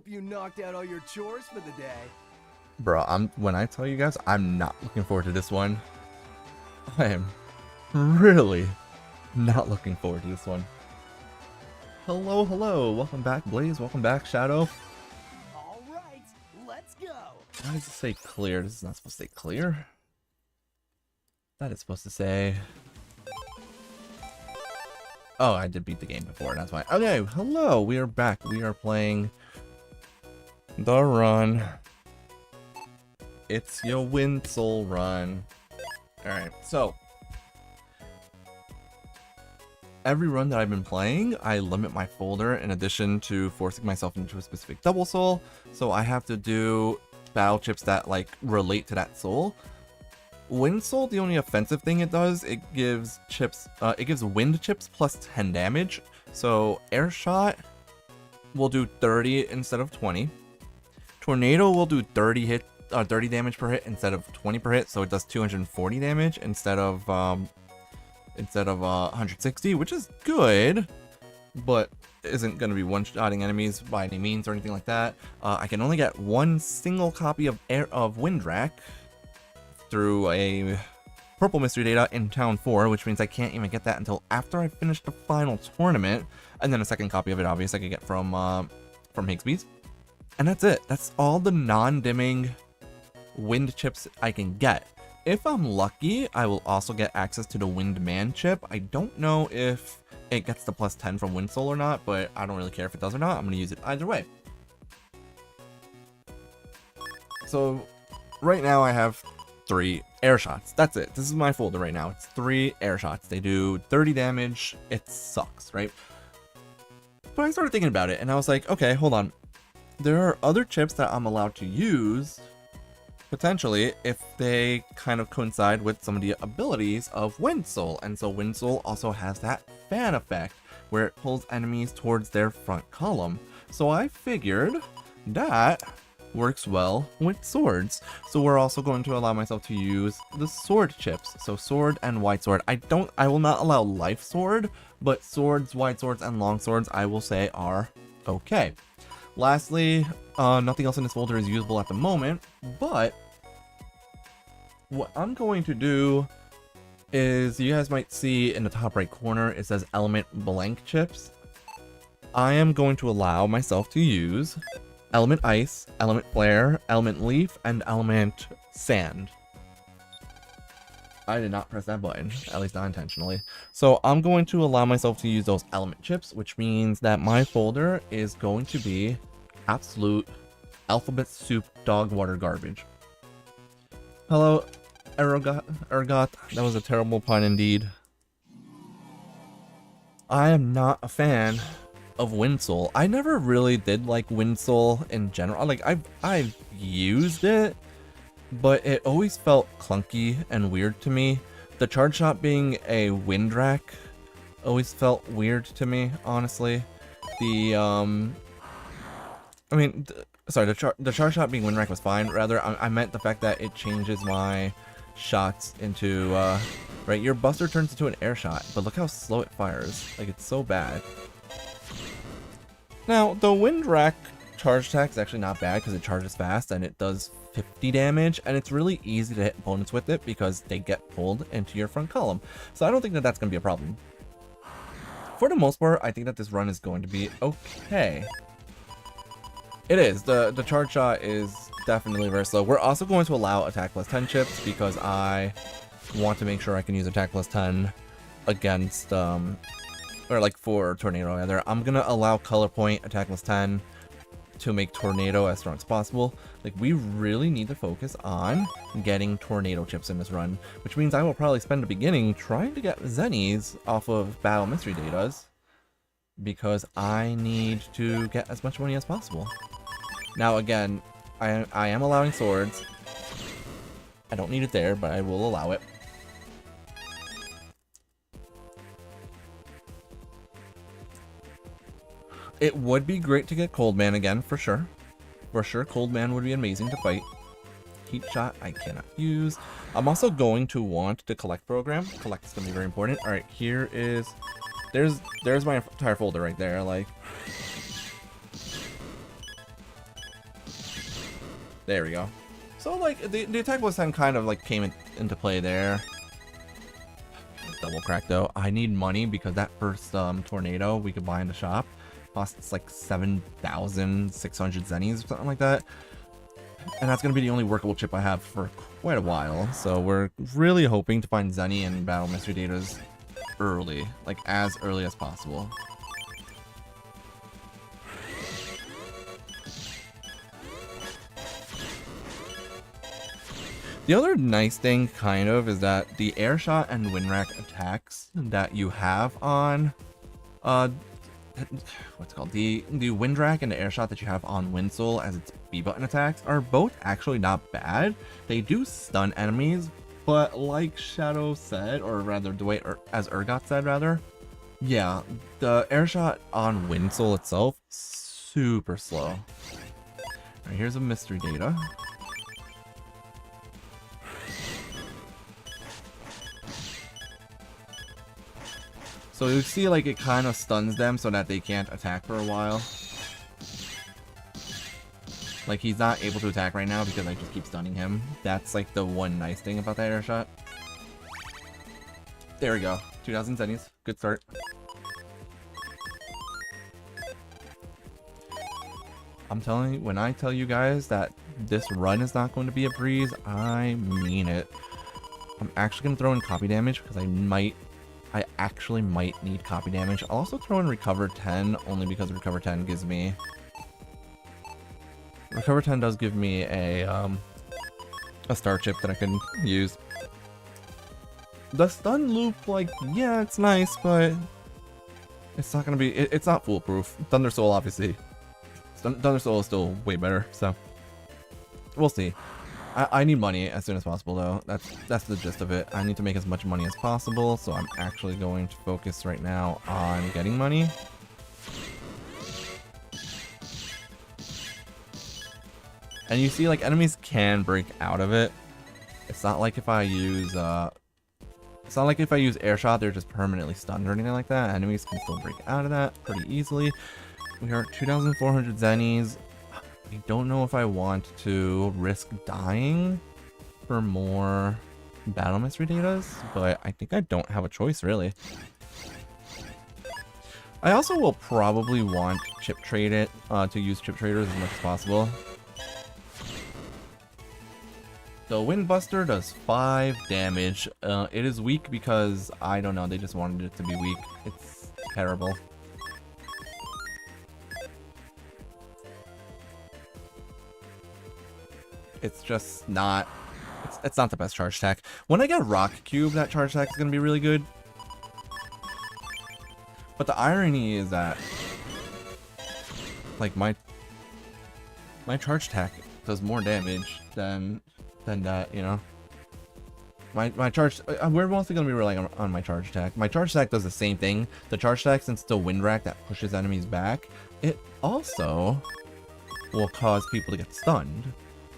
hope you knocked out all your chores for the day. Bro, when I tell you guys, I'm not looking forward to this one. I am really not looking forward to this one. Hello, hello. Welcome back, Blaze. Welcome back, Shadow. All right, let's go. Why does it say clear? This is not supposed to say clear. That is supposed to say... Oh, I did beat the game before, that's why. Okay, hello. We are back. We are playing the run. It's your Winsole run. Alright, so every run that I've been playing, I limit my folder in addition to forcing myself into a specific double soul. So I have to do battle chips that like relate to that soul. Winsole, the only offensive thing it does, it gives chips, it gives wind chips plus 10 damage. So air shot will do 30 instead of 20. Tornado will do 30 damage per hit instead of 20 per hit, so it does 240 damage instead of 160, which is good, but isn't going to be one-shotting enemies by any means or anything like that. I can only get one single copy of Wind Rack through a purple mystery data in Town 4, which means I can't even get that until after I finish the final tournament, and then a second copy of it, obviously, I could get from Higsby's. And that's it. That's all the non-dimming wind chips I can get. If I'm lucky, I will also get access to the Windman chip. I don't know if it gets the plus 10 from Winsole or not, but I don't really care if it does or not. I'm going to use it either way. So right now I have 3 air shots. That's it. This is my folder right now. It's 3 air shots. They do 30 damage. It sucks, right? But I started thinking about it and I was like, okay, hold on. There are other chips that I'm allowed to use potentially if they kind of coincide with some of the abilities of Winsole. And so Winsole also has that fan effect where it pulls enemies towards their front column. So I figured that works well with swords. So we're also going to allow myself to use the sword chips. So sword and wide sword. I will not allow life sword, but swords, wide swords, and long swords I will say are okay. Lastly, nothing else in this folder is usable at the moment, but what I'm going to do is, you guys might see in the top right corner, it says element blank chips. I am going to allow myself to use element ice, element flare, element leaf, and element sand. I did not press that button, at least not intentionally. So I'm going to allow myself to use those element chips, which means that my folder is going to be absolute alphabet soup dog water garbage. Hello, Ergot. That was a terrible pun indeed. I am not a fan of Winsole. I never really did like Winsole in general. Like I've used it, but it always felt clunky and weird to me. The charge shot being a wind rack always felt weird to me, honestly. The the charge shot being wind rack was fine. Rather, I meant the fact that it changes my shots into right. Your buster turns into an air shot, but look how slow it fires. Like, it's so bad. Now the wind rack charge attack is actually not bad because it charges fast and it does 50 damage, and it's really easy to hit opponents with it because they get pulled into your front column. So I don't think that that's going to be a problem. For the most part, I think that this run is going to be okay. It is. The charge shot is definitely versatile. We're also going to allow attack plus 10 chips because I want to make sure I can use attack plus 10 against or like for Tornado rather. I'm gonna allow color point attack plus 10 to make Tornado as strong as possible. Like, we really need to focus on getting Tornado chips in this run, which means I will probably spend the beginning trying to get Zennies off of Battle Mystery Datas because I need to get as much money as possible. Now again, I am allowing swords. I don't need it there, but I will allow it. It would be great to get Cold Man again, for sure. For sure, Cold Man would be amazing to fight. Heat Shot, I cannot use. I'm also going to want the Collect program. Collect is going to be very important. Alright, here is... There's my entire folder right there, like... There we go. So, like, the attack plus 10 kind of, like, came into play there. Double crack, though. I need money because that first tornado we could buy in the shop costs, like, 7,600 zennies or something like that. And that's going to be the only workable chip I have for quite a while. So we're really hoping to find Zenny and Battle Mystery Datas early. Like, as early as possible. The other nice thing, kind of, is that the air shot and wind rack attacks that you have on, what's it called? The wind rack and the air shot that you have on Windsoul as its B button attacks are both actually not bad. They do stun enemies, but like Shadow said, or rather the way as Urgot said, rather, yeah, the air shot on Windsoul itself super slow. Alright, here's a mystery data. So you see, like, it kind of stuns them so that they can't attack for a while. Like, he's not able to attack right now because I just keep stunning him. That's, like, the one nice thing about that air shot. There we go. 2,000 zennies. Good start. I'm telling you, when I tell you guys that this run is not going to be a breeze, I mean it. I'm actually going to throw in copy damage because I actually might need copy damage. I'll also throw in Recover 10, only because Recover 10 gives me... Recover 10 does give me a star chip that I can use. The stun loop, like, yeah, it's nice, but it's not gonna be... It's not foolproof. Thunder Soul, obviously. Thunder Soul is still way better, so... We'll see. I need money as soon as possible, though. That's the gist of it. I need to make as much money as possible, so I'm actually going to focus right now on getting money. And you see, like, enemies can break out of it. It's not like if I use air shot, they're just permanently stunned or anything like that. Enemies can still break out of that pretty easily. We are at 2,400 zennies. I don't know if I want to risk dying for more Battle Mystery Datas, but I think I don't have a choice, really. I also will probably want chip trade it, to use chip traders as much as possible. The Wind Buster does 5 damage. It is weak because, I don't know, they just wanted it to be weak. It's terrible. It's just not... It's not the best charge attack. When I get Rock Cube, that charge attack is going to be really good. But the irony is that... Like, my charge attack does more damage than that, you know? My charge... we're mostly going to be relying on my charge attack. My charge attack does the same thing. The charge attack, since it's still Wind Rack that pushes enemies back, it also will cause people to get stunned.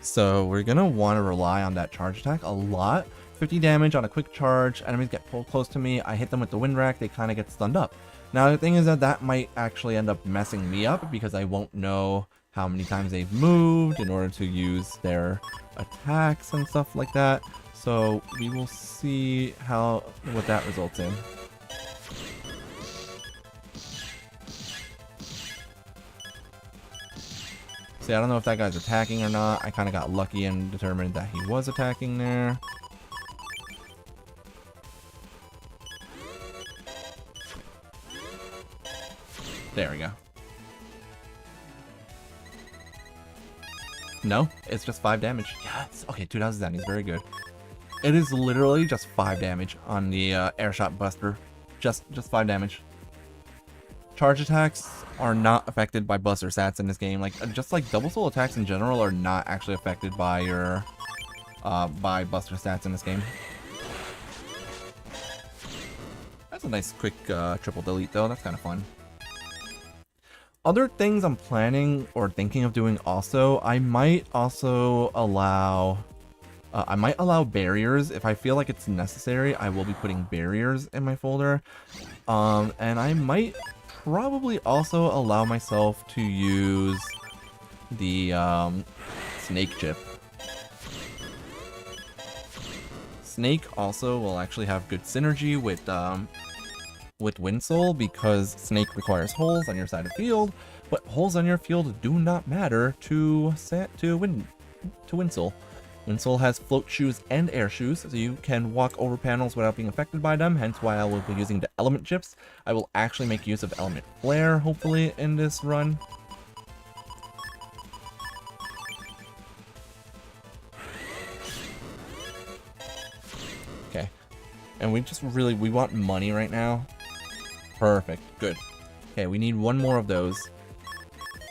So we're going to want to rely on that charge attack a lot. 50 damage on a quick charge, enemies get pulled close to me, I hit them with the Wind Rack, they kind of get stunned up. Now the thing is that might actually end up messing me up because I won't know how many times they've moved in order to use their attacks and stuff like that. So we will see what that results in. See, I don't know if that guy's attacking or not. I kind of got lucky and determined that he was attacking there. There we go. No, it's just 5 damage. Yes. Okay, 2,000 zennies. Very good. It is literally just 5 damage on the air shot buster. Just 5 damage. Charge attacks are not affected by buster stats in this game. Like, just like double soul attacks in general are not actually affected by your by buster stats in this game. That's a nice quick triple delete though. That's kind of fun. Other things I'm planning or thinking of doing also, I might also allow barriers. If I feel like it's necessary, I will be putting barriers in my folder. And I might probably also allow myself to use the Snake chip. Snake also will actually have good synergy with Wind Soul, because Snake requires holes on your side of the field, but holes on your field do not matter to Wind Soul. Wind Soul has float shoes and air shoes, so you can walk over panels without being affected by them, hence why I will be using the element chips. I will actually make use of element flare, hopefully, in this run. Okay. And we want money right now. Perfect. Good. Okay, we need one more of those.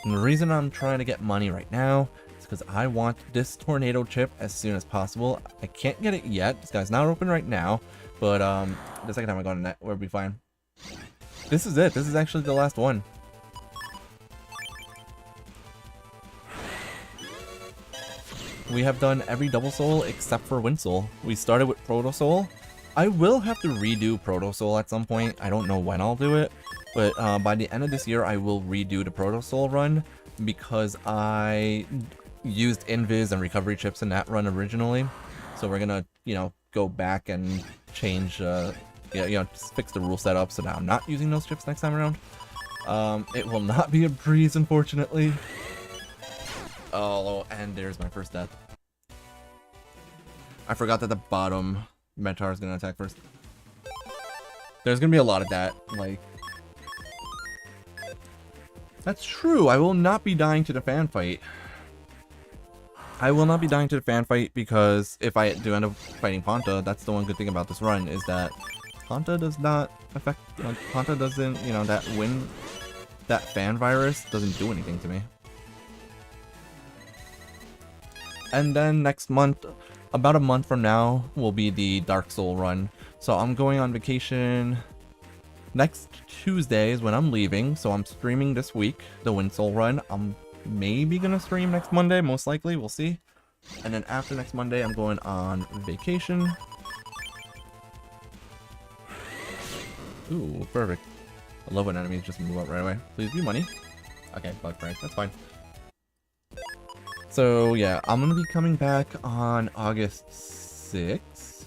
And the reason I'm trying to get money right now is because I want this tornado chip as soon as possible. I can't get it yet. This guy's not open right now. But the second time I go on net, we'll be fine. This is it. This is actually the last one. We have done every Double Soul except for Wind Soul. We started with Proto Soul. I will have to redo Proto Soul at some point. I don't know when I'll do it, but by the end of this year, I will redo the Proto Soul run because I used Invis and recovery chips in that run originally. So we're gonna, go back and change, just fix the rule setup so that I'm not using those chips next time around. It will not be a breeze, unfortunately. Oh, and there's my first death. I forgot that the bottom Mentar is gonna attack first. There's gonna be a lot of that, like... That's true, I will not be dying to the fan fight. I will not be dying to the fan fight because if I do end up fighting Ponta, that's the one good thing about this run, is that Ponta does not affect... Ponta doesn't, that fan virus doesn't do anything to me. And then next month, about a month from now, will be the Dark Soul run. So I'm going on vacation next Tuesday is when I'm leaving. So I'm streaming this week, the Wind Soul run. I'm maybe going to stream next Monday, most likely. We'll see. And then after next Monday, I'm going on vacation. Ooh, perfect. I love when enemies just move up right away. Please be money. Okay, bug prank. That's fine. So yeah, I'm gonna be coming back on August 6th.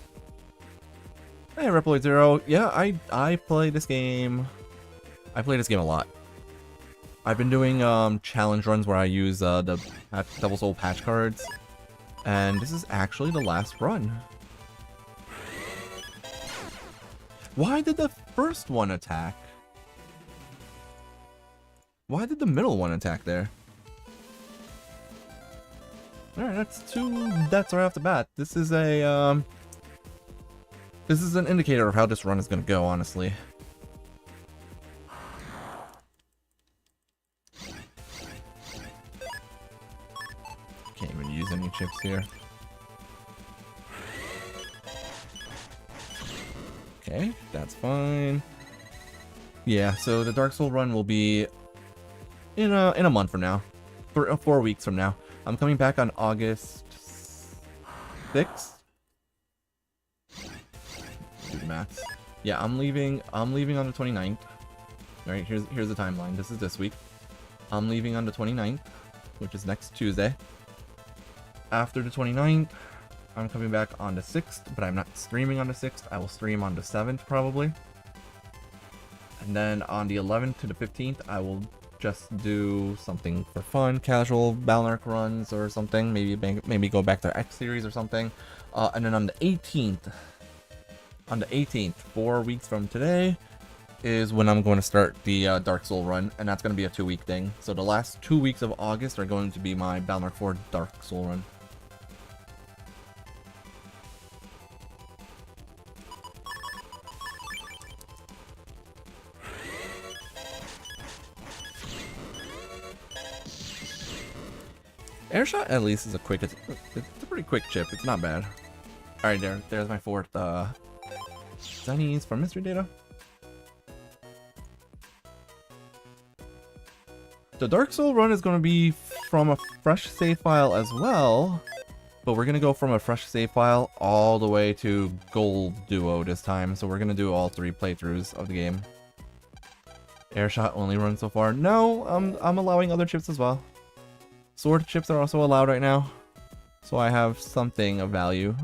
Hey, Reploid Zero. Yeah, I play this game. I play this game a lot. I've been doing challenge runs where I use the Double Soul patch cards, and this is actually the last run. Why did the first one attack? Why did the middle one attack there? Alright, that's 2 deaths right off the bat. This is a, this is an indicator of how this run is gonna go, honestly. Can't even use any chips here. Okay, that's fine. Yeah, so the Dark Soul run will be in a month from now. 4 weeks from now. I'm coming back on August 6th. Do the maths. Yeah, I'm leaving on the 29th. Alright, here's the timeline. This is this week. I'm leaving on the 29th, which is next Tuesday. After the 29th, I'm coming back on the 6th, but I'm not streaming on the 6th. I will stream on the 7th, probably. And then on the 11th to the 15th, I will just do something for fun, casual Balnark runs or something. Maybe go back to X series or something. And then on the 18th, 4 weeks from today, is when I'm going to start the Dark Soul run, and that's going to be a 2-week thing. So the last 2 weeks of August are going to be my Balnark 4 Dark Soul run. Airshot at least is a quick, it's a pretty quick chip, it's not bad. Alright, there's my 4th Zennies for mystery data. The Dark Soul run is going to be from a fresh save file as well, but we're going to go from a fresh save file all the way to Gold Duo this time, so we're going to do all 3 playthroughs of the game. Airshot only run so far. No, I'm allowing other chips as well. Sword chips are also allowed right now. so I have something of value.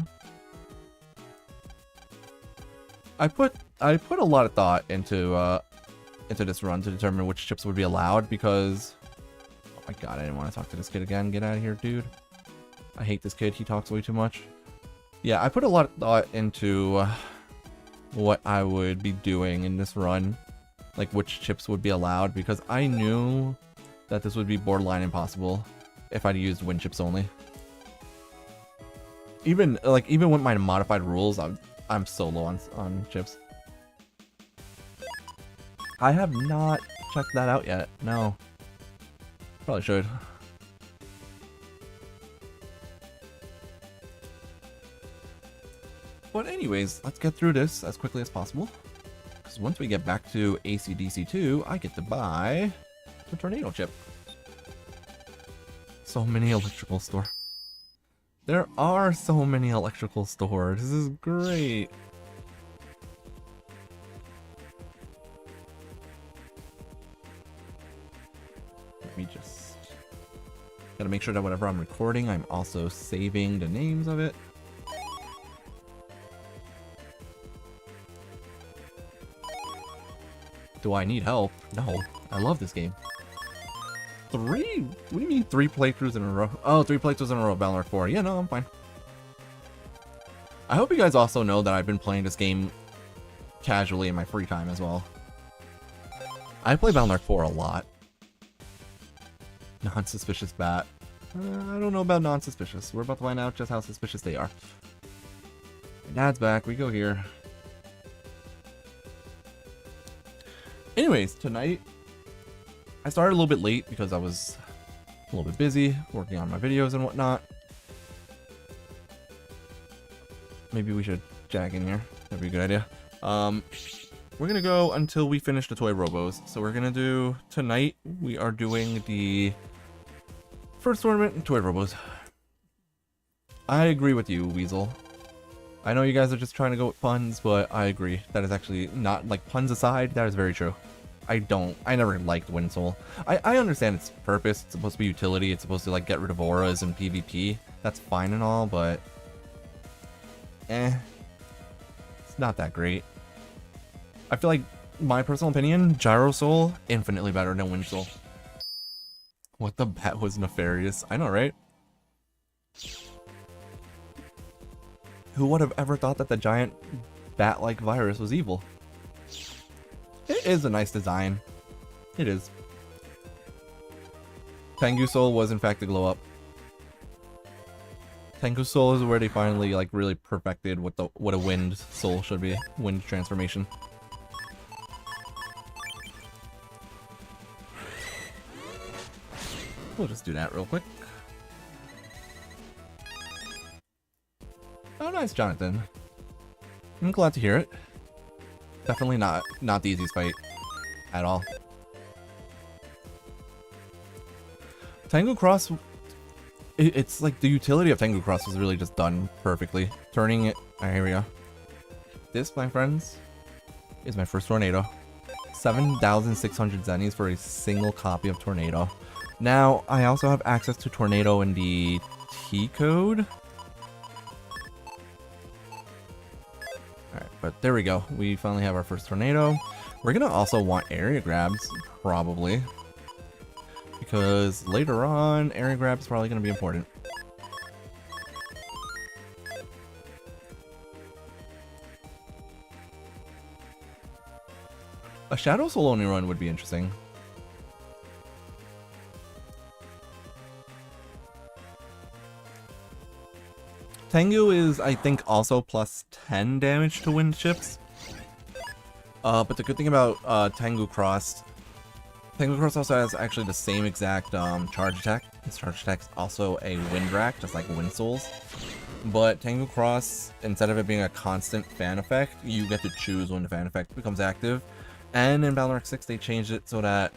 I put a lot of thought into this run to determine which chips would be allowed because, oh my god, I didn't want to talk to this kid again. Get out of here, dude. I hate this kid. He talks way too much. Yeah, I put a lot of thought into what I would be doing in this run, like which chips would be allowed, because I knew that this would be borderline impossible if I'd used wind chips only. Even with my modified rules, I'm so low on chips. I have not checked that out yet. No. Probably should. But anyways, let's get through this as quickly as possible. Because once we get back to ACDC 2, I get to buy the tornado chip. So many electrical stores. There are so many electrical stores. This is great. Let me just... Gotta make sure that whatever I'm recording, I'm also saving the names of it. Do I need help? No. I love this game. What do you mean 3 playthroughs in a row? Oh, 3 playthroughs in a row, BN4 4. Yeah, no, I'm fine. I hope you guys also know that I've been playing this game casually in my free time as well. I play BN4 4 a lot. Non-suspicious bat. I don't know about non-suspicious. We're about to find out just how suspicious they are. My dad's back. We go here. Anyways, tonight, I started a little bit late because I was a little bit busy working on my videos and whatnot. Maybe we should jag in here. That'd be a good idea. We're gonna go until we finish the toy robos. So we're gonna do, tonight, we are doing the first tournament in toy robos. I agree with you, Weasel. I know you guys are just trying to go with puns, but I agree. That is actually not, like, puns aside, that is very true. I never liked Wind Soul. I understand its purpose. It's supposed to be utility. It's supposed to, like, get rid of auras and PvP. That's fine and all, but... It's not that great. I feel like, my personal opinion, Gyro Soul, infinitely better than Wind Soul. What the bat was nefarious. I know, right? Who would have ever thought that the giant bat-like virus was evil? It is a nice design. It is. Tengu Soul was in fact a glow up. Tengu Soul is where they finally like really perfected what a wind soul should be. Wind transformation. We'll just do that real quick. Oh, nice, Jonathan. I'm glad to hear it. Definitely not the easiest fight at all. Tango Cross, it's like the utility of Tango Cross was really just done perfectly. Turning it, here we go. This, my friends, is my first Tornado. 7,600 zennies for a single copy of Tornado. Now, I also have access to Tornado in the T code. Alright, but there we go. We finally have our first Tornado. We're gonna also want area grabs, probably. Because later on, area grab is probably gonna be important. A Shadow Soul only run would be interesting. Tengu is, I think, also plus 10 damage to wind chips. But the good thing about Tengu Cross also has actually the same exact charge attack. His charge attack is also a wind rack, just like Wind Souls. But Tengu Cross, instead of it being a constant fan effect, you get to choose when the fan effect becomes active. And in Valorant 6, they changed it so that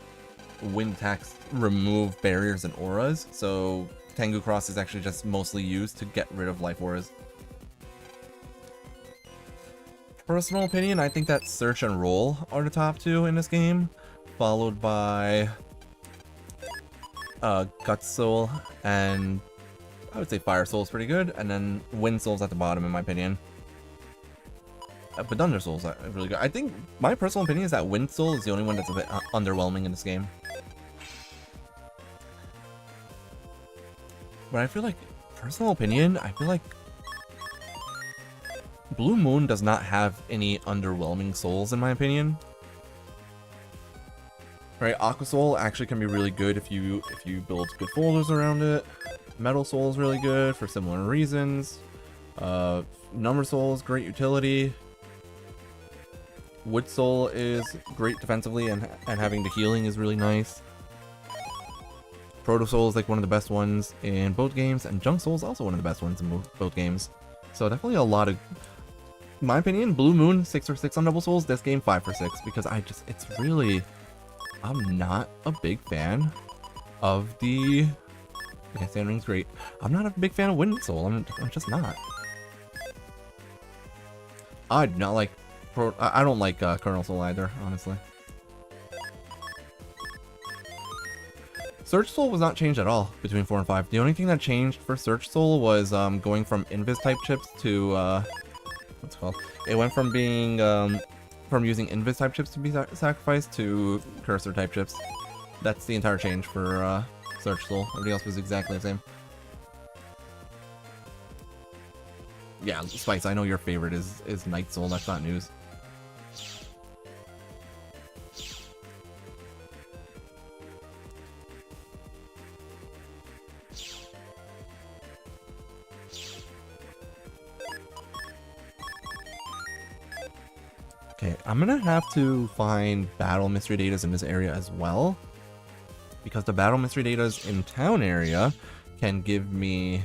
wind attacks remove barriers and auras. So Tengu Cross is actually just mostly used to get rid of life auras. Personal opinion, I think that Search and Roll are the top two in this game, followed by Gut Soul and I would say Fire Soul is pretty good, and then Wind Soul's at the bottom in my opinion. But Thunder Soul's really good. I think my personal opinion is that Wind Soul is the only one that's a bit underwhelming in this game. But I feel like, personal opinion, I feel like Blue Moon does not have any underwhelming souls in my opinion. Right, Aqua Soul actually can be really good if you build good folders around it. Metal Soul is really good for similar reasons. Number Soul is great utility. Wood Soul is great defensively, and having the healing is really nice. Proto Soul is like one of the best ones in both games, and Junk Soul is also one of the best ones in both games. So definitely a lot of, in my opinion, Blue Moon 6 for 6 on Double Souls, this game 5 for 6, because it's really, I'm not a big fan of the, yeah, Sand Ring's great. I'm not a big fan of Wind Soul, I'm just not. I do not like, I don't like Kernel Soul either, honestly. Surge Soul was not changed at all between 4 and 5. The only thing that changed for Surge Soul was going from Invis type chips to what's it called? It went from being from using Invis type chips to be sacrificed to Cursor type chips. That's the entire change for Surge Soul. Everything else was exactly the same. Yeah, Spice, I know your favorite is Night Soul. That's not news. Okay, I'm gonna have to find battle mystery datas in this area as well, because the battle mystery datas in town area can give me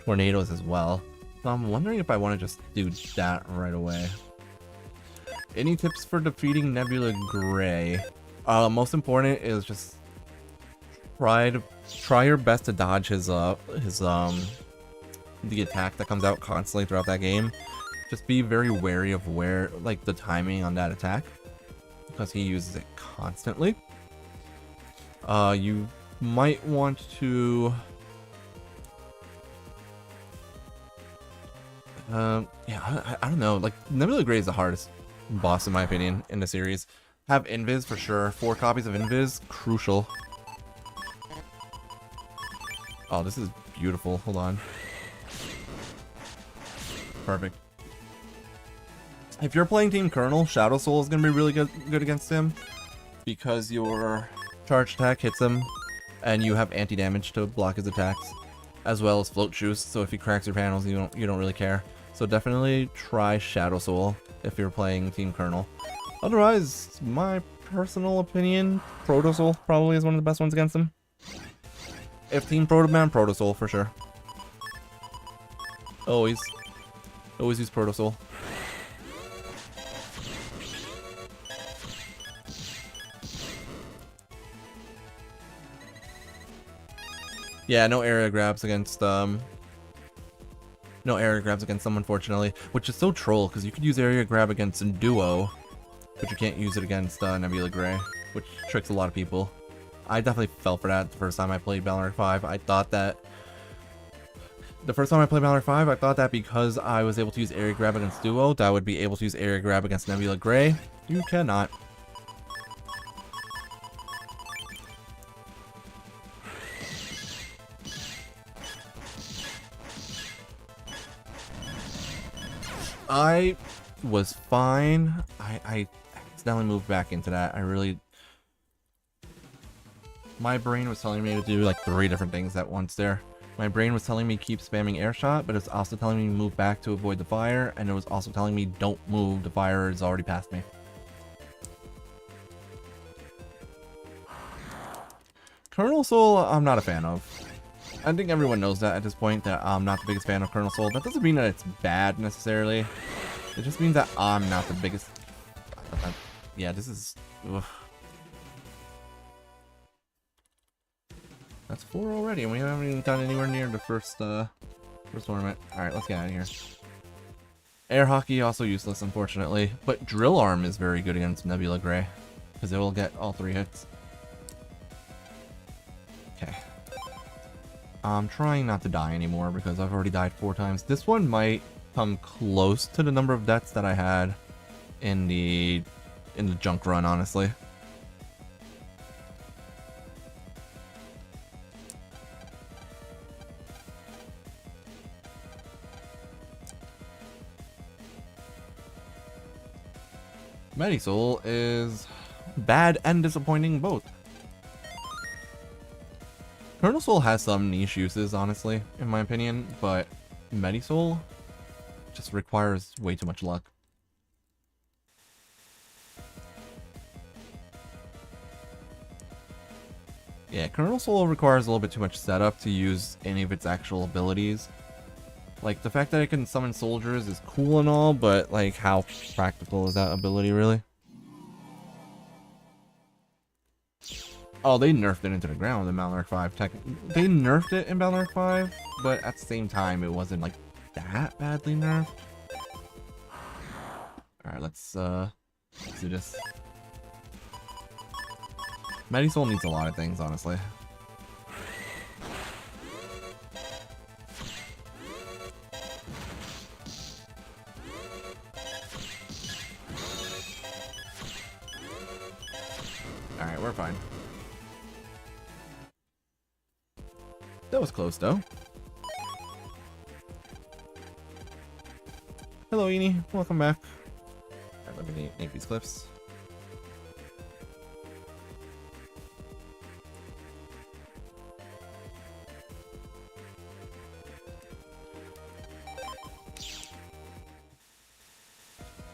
tornadoes as well. So I'm wondering if I want to just do that right away. Any tips for defeating Nebula Gray? Most important is just try your best to dodge his the attack that comes out constantly throughout that game. Just be very wary of where, like, the timing on that attack, because he uses it constantly. You might want to yeah, I don't know, like, Nebula Gray is the hardest boss in my opinion in the series. Have Invis for sure. 4 copies of Invis, crucial. Oh, this is beautiful. Hold on. Perfect. If you're playing Team Colonel, Shadow Soul is going to be really good against him, because your charge attack hits him, and you have anti-damage to block his attacks, as well as Float Juice, so if he cracks your panels, you don't really care. So definitely try Shadow Soul if you're playing Team Colonel. Otherwise, my personal opinion, Proto Soul probably is one of the best ones against him. If Team Proto Man, Proto Soul for sure. Always use Proto Soul. Yeah, no area grabs against them, unfortunately, which is so troll, because you could use area grab against a duo, but you can't use it against Nebula Gray, which tricks a lot of people. I definitely fell for that the first time I played Balor 5. I thought that because I was able to use area grab against duo, that I would be able to use area grab against Nebula Gray. You cannot. I was fine. I accidentally moved back into that. My brain was telling me to do like 3 different things at once there. My brain was telling me keep spamming air shot, but it's also telling me move back to avoid the fire, and it was also telling me don't move, the fire is already past me. Colonel Soul, I'm not a fan of. I think everyone knows that at this point, that I'm not the biggest fan of Colonel Soul. That doesn't mean that it's bad necessarily. It just means that I'm not the biggest. Yeah, this is. Ugh. That's 4 already, and we haven't even gotten anywhere near the first tournament. Alright, let's get out of here. Air Hockey, also useless, unfortunately. But Drill Arm is very good against Nebula Gray, because it will get all 3 hits. Okay. I'm trying not to die anymore because I've already died 4 times. This one might come close to the number of deaths that I had in the junk run, honestly. Medisoul is bad and disappointing both. Colonel Soul has some niche uses, honestly, in my opinion, but Medisoul just requires way too much luck. Yeah, Colonel Soul requires a little bit too much setup to use any of its actual abilities. Like, the fact that it can summon soldiers is cool and all, but, like, how practical is that ability, really? Oh, they nerfed it into the ground in Balnark 5. They nerfed it in Balnark 5, but at the same time, it wasn't, like, that badly nerfed. Alright, let's do this. Medisoul needs a lot of things, honestly. Alright, we're fine. That was close, though. Hello, Eni. Welcome back. Alright, let me make these clips.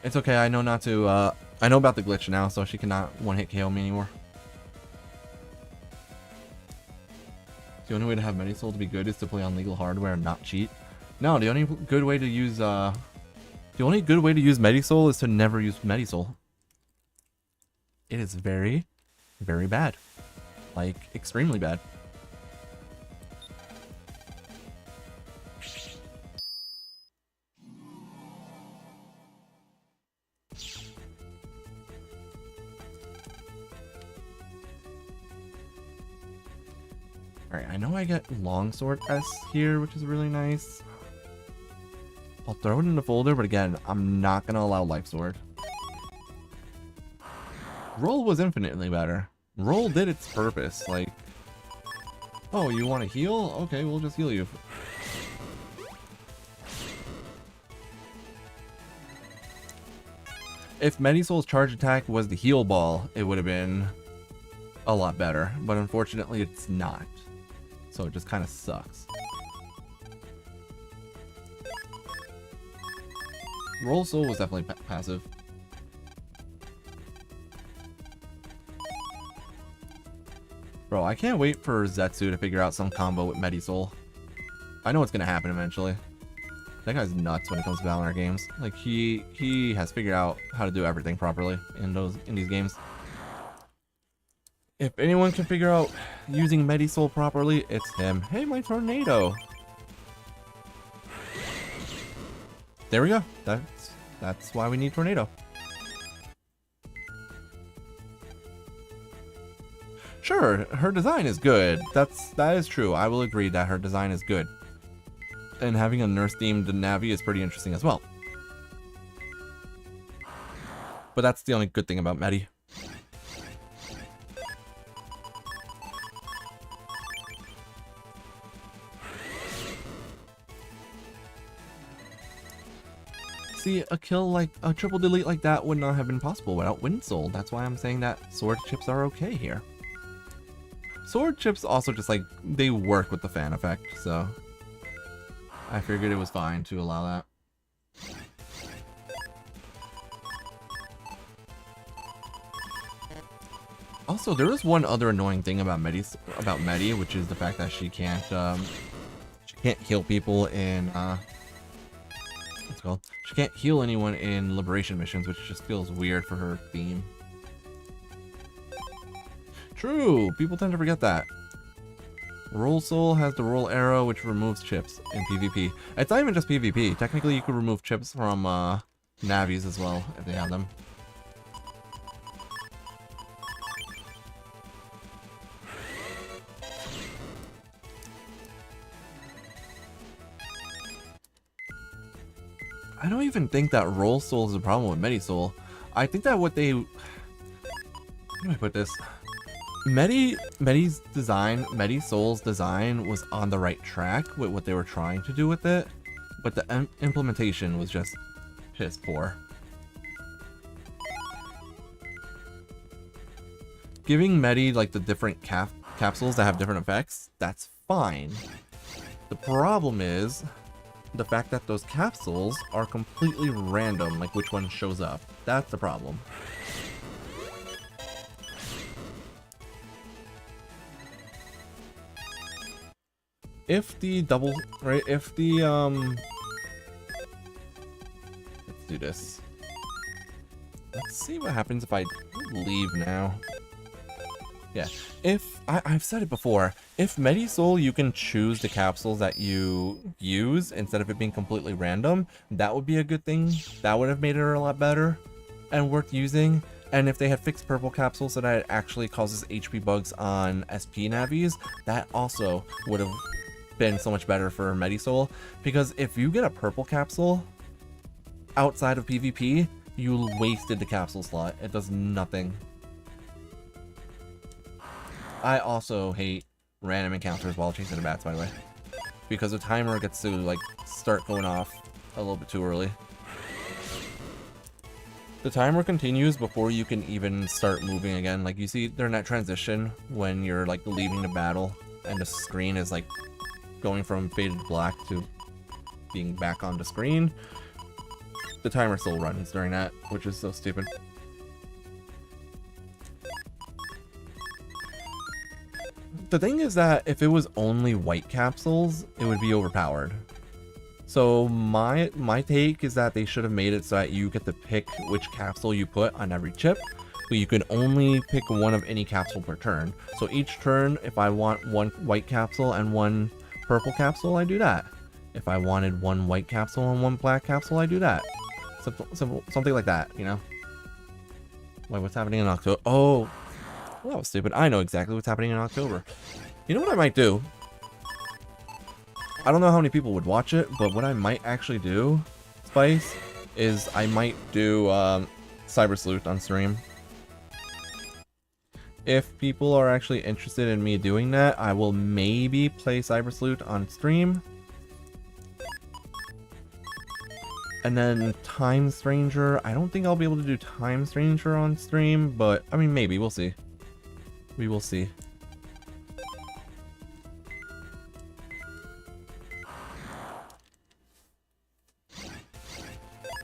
It's okay, I know not to, I know about the glitch now, so she cannot one-hit KO me anymore. The only way to have Medisoul to be good is to play on legal hardware and not cheat. No, the only good way to use, Medisoul is to never use Medisoul. It is very, very bad. Like, extremely bad. Alright, I know I get Longsword S here, which is really nice. I'll throw it in the folder, but again, I'm not going to allow Life Sword. Roll was infinitely better. Roll did its purpose, like... Oh, you want to heal? Okay, we'll just heal you. If Medisoul's charge attack was the heal ball, it would have been a lot better, but unfortunately it's not. So it just kind of sucks. Roll Soul was definitely passive. Bro, I can't wait for Zetsu to figure out some combo with Medisoul. I know it's gonna happen eventually. That guy's nuts when it comes to Valorant games. Like, he has figured out how to do everything properly in these games. If anyone can figure out using Medisoul properly, it's him. Hey, my tornado! There we go. That's why we need tornado. Sure, her design is good. That is true. I will agree that her design is good. And having a nurse-themed Navi is pretty interesting as well. But that's the only good thing about Medi. See, a kill like a triple delete like that would not have been possible without Wind Soul. That's why I'm saying that sword chips are okay here. Sword chips also just like, they work with the fan effect, so I figured it was fine to allow that. Also, there is one other annoying thing about Medi, which is the fact that she can't heal people in what's it called? She can't heal anyone in liberation missions, which just feels weird for her theme. True, people tend to forget that. Roll Soul has the Roll Arrow, which removes chips in PvP. It's not even just PvP. Technically, you could remove chips from Navis as well, if they have them. I don't even think that Roll Soul is a problem with Medisoul. I think that what they... How do I put this? Medisoul's design was on the right track with what they were trying to do with it, but the implementation was just piss poor. Giving Medi like the different capsules that have different effects, that's fine. The problem is the fact that those capsules are completely random, like which one shows up. That's the problem. If the double, right, if the, let's do this. Let's see what happens if I leave now. Yeah, if, I've said it before, if Medisoul you can choose the capsules that you use instead of it being completely random, that would be a good thing. That would have made it a lot better and worth using. And if they had fixed purple capsules so that it actually causes HP bugs on SP navies, that also would have been so much better for Medisoul. Because if you get a purple capsule outside of PvP, you wasted the capsule slot. It does nothing. I also hate random encounters while chasing the bats, by the way, because the timer gets to like start going off a little bit too early. The timer continues before you can even start moving again. Like you see during that transition when you're like leaving the battle and the screen is like going from faded black to being back on the screen. The timer still runs during that, which is so stupid. The thing is that if it was only white capsules, it would be overpowered. So my take is that they should have made it so that you get to pick which capsule you put on every chip, but you can only pick one of any capsule per turn. So each turn, if I want one white capsule and one purple capsule, I do that. If I wanted one white capsule and one black capsule, I do that. Something like that, you know? Wait, what's happening in October? Oh, well, that was stupid. I know exactly what's happening in October. You know what I might do? I don't know how many people would watch it, but what I might actually do, Spice, is I might do Cyber Sleuth on stream. If people are actually interested in me doing that, I will maybe play Cyber Sleuth on stream. And then Time Stranger, I don't think I'll be able to do Time Stranger on stream, but I mean, maybe, we'll see. We will see.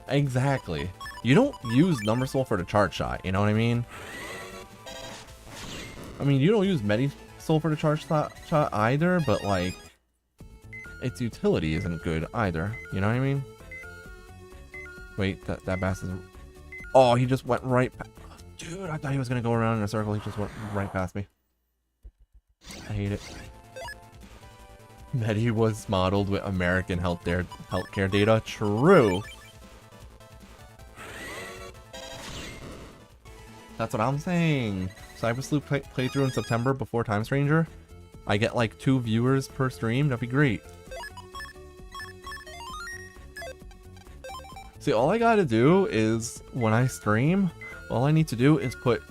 Exactly. You don't use Number Soul for the charge shot, you know what I mean? I mean, you don't use Medisoul for the charge shot either, but like, its utility isn't good either, you know what I mean? Wait, that bass is... Oh, he just went right past... Dude, I thought he was gonna go around in a circle, he just went right past me. I hate it. Medi was modeled with American healthcare data. True. That's what I'm saying. Cyber Sleuth playthrough in September before Time Stranger. I get like 2 viewers per stream. That'd be great. See, all I gotta do is when I stream, all I need to do is put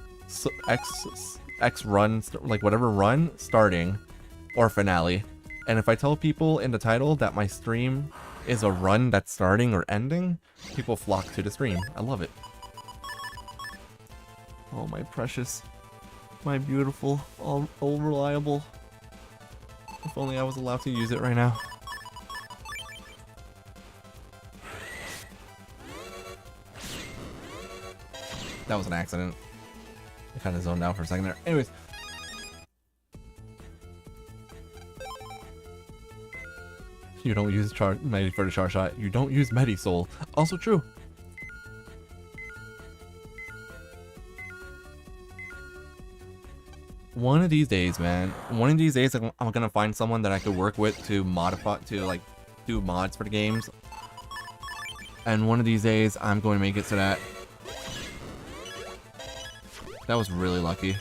X run, like whatever run, starting or finale. And if I tell people in the title that my stream is a run that's starting or ending, people flock to the stream. I love it. Oh, my precious, my beautiful, all reliable. If only I was allowed to use it right now. That was an accident. I kind of zoned out for a second there. Anyways. You don't use Medi for the charge shot. You don't use Medisoul. Also true. One of these days, man. One of these days, I'm gonna find someone that I could work with to modify, to like do mods for the games. And one of these days, I'm going to make it so that... That was really lucky.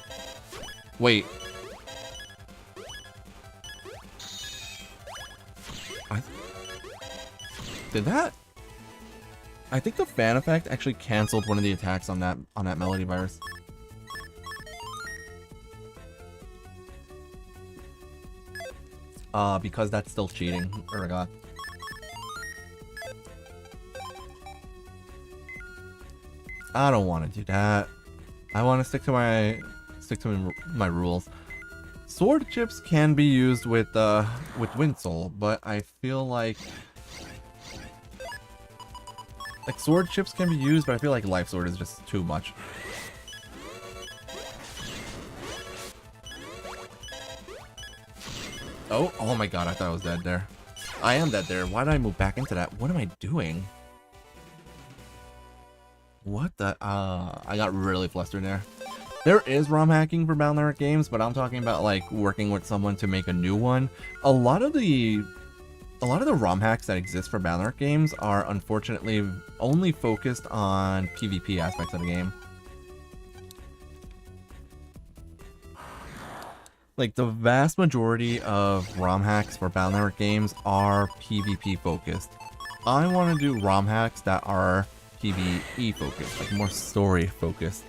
Wait. Did that? I think the fan effect actually canceled one of the attacks on that Melody virus. Because that's still cheating. Urgot. I don't want to do that. I want to stick to my rules. Sword chips can be used with Wind Soul, but I feel like sword chips can be used, but I feel like Life Sword is just too much. Oh my god, I thought I was dead there. I am dead there. Why did I move back into that? What am I doing? What the? I got really flustered there. There is ROM hacking for Battle Network games, but I'm talking about like working with someone to make a new one. A lot of the ROM hacks that exist for Battle Network games are unfortunately only focused on PvP aspects of the game. Like, the vast majority of ROM hacks for Battle Network games are PvP focused. I want to do ROM hacks that are PvE focused, like more story focused.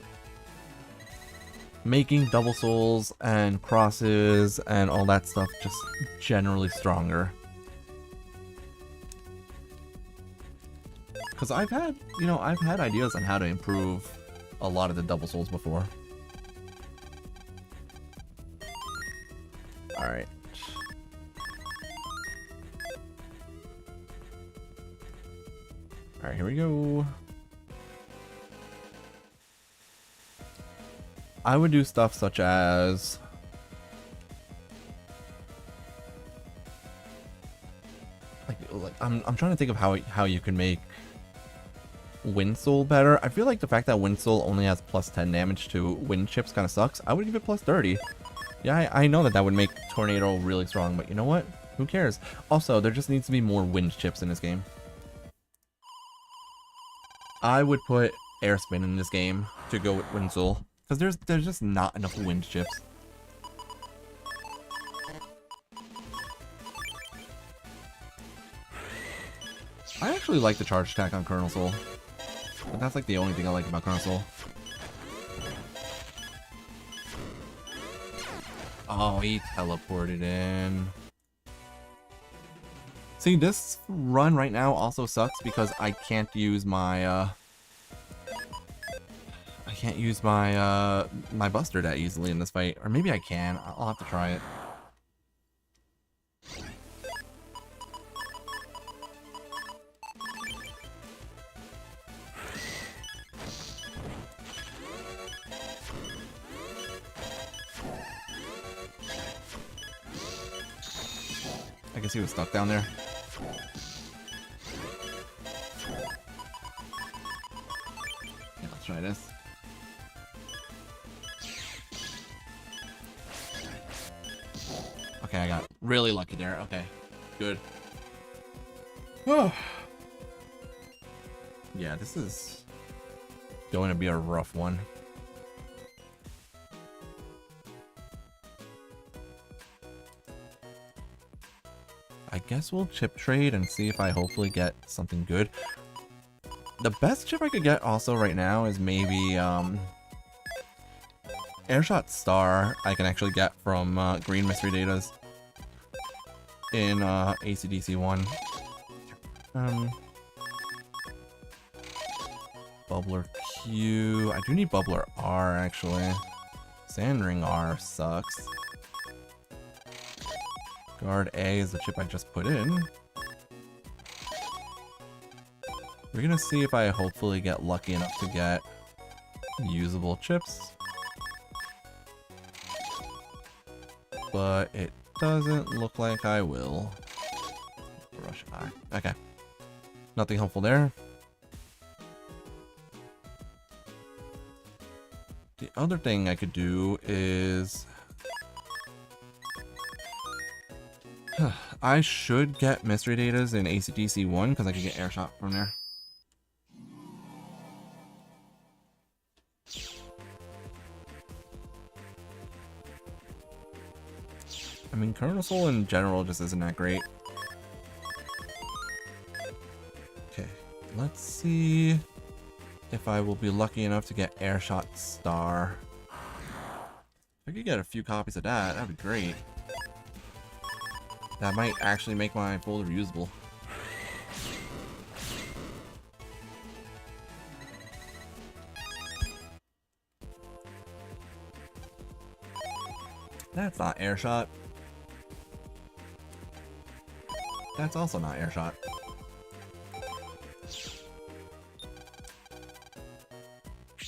Making double souls and crosses and all that stuff just generally stronger. Because I've had ideas on how to improve a lot of the double souls before. Alright. Alright, here we go. I would do stuff such as like I'm trying to think of how you can make Wind Soul better. I feel like the fact that Wind Soul only has plus 10 damage to wind chips kind of sucks. I would give it plus 30. Yeah, I know that would make Tornado really strong, but you know what? Who cares? Also, there just needs to be more wind chips in this game. I would put Air Spin in this game to go with Wind Soul, because there's just not enough wind chips. I actually like the charge attack on Colonel Soul, but that's like the only thing I like about Colonel Soul. Oh, he teleported in. See, this run right now also sucks because I can't use my my Buster that easily in this fight. Or maybe I can. I'll have to try it. I guess he was stuck down there. Yeah, let's try this. Okay, I got really lucky there. Okay, good. Oh. Yeah, this is going to be a rough one. I guess we'll chip trade and see if I hopefully get something good. The best chip I could get also right now is maybe Airshot Star I can actually get from Green Mystery Datas in ACDC 1. Bubbler Q. I do need Bubbler R actually. Sandring R sucks. Guard A is the chip I just put in. We're gonna see if I hopefully get lucky enough to get usable chips. But it doesn't look like I will. Rush Eye. Okay. Nothing helpful there. The other thing I could do is... I should get Mystery Datas in ACDC 1 because I could get Airshot from there. I mean, Colonel Soul in general just isn't that great. Okay, Let's see if I will be lucky enough to get Airshot Star. If I could get a few copies of that, that'd be great. That might actually make my folder usable. That's not Airshot. That's also not Airshot.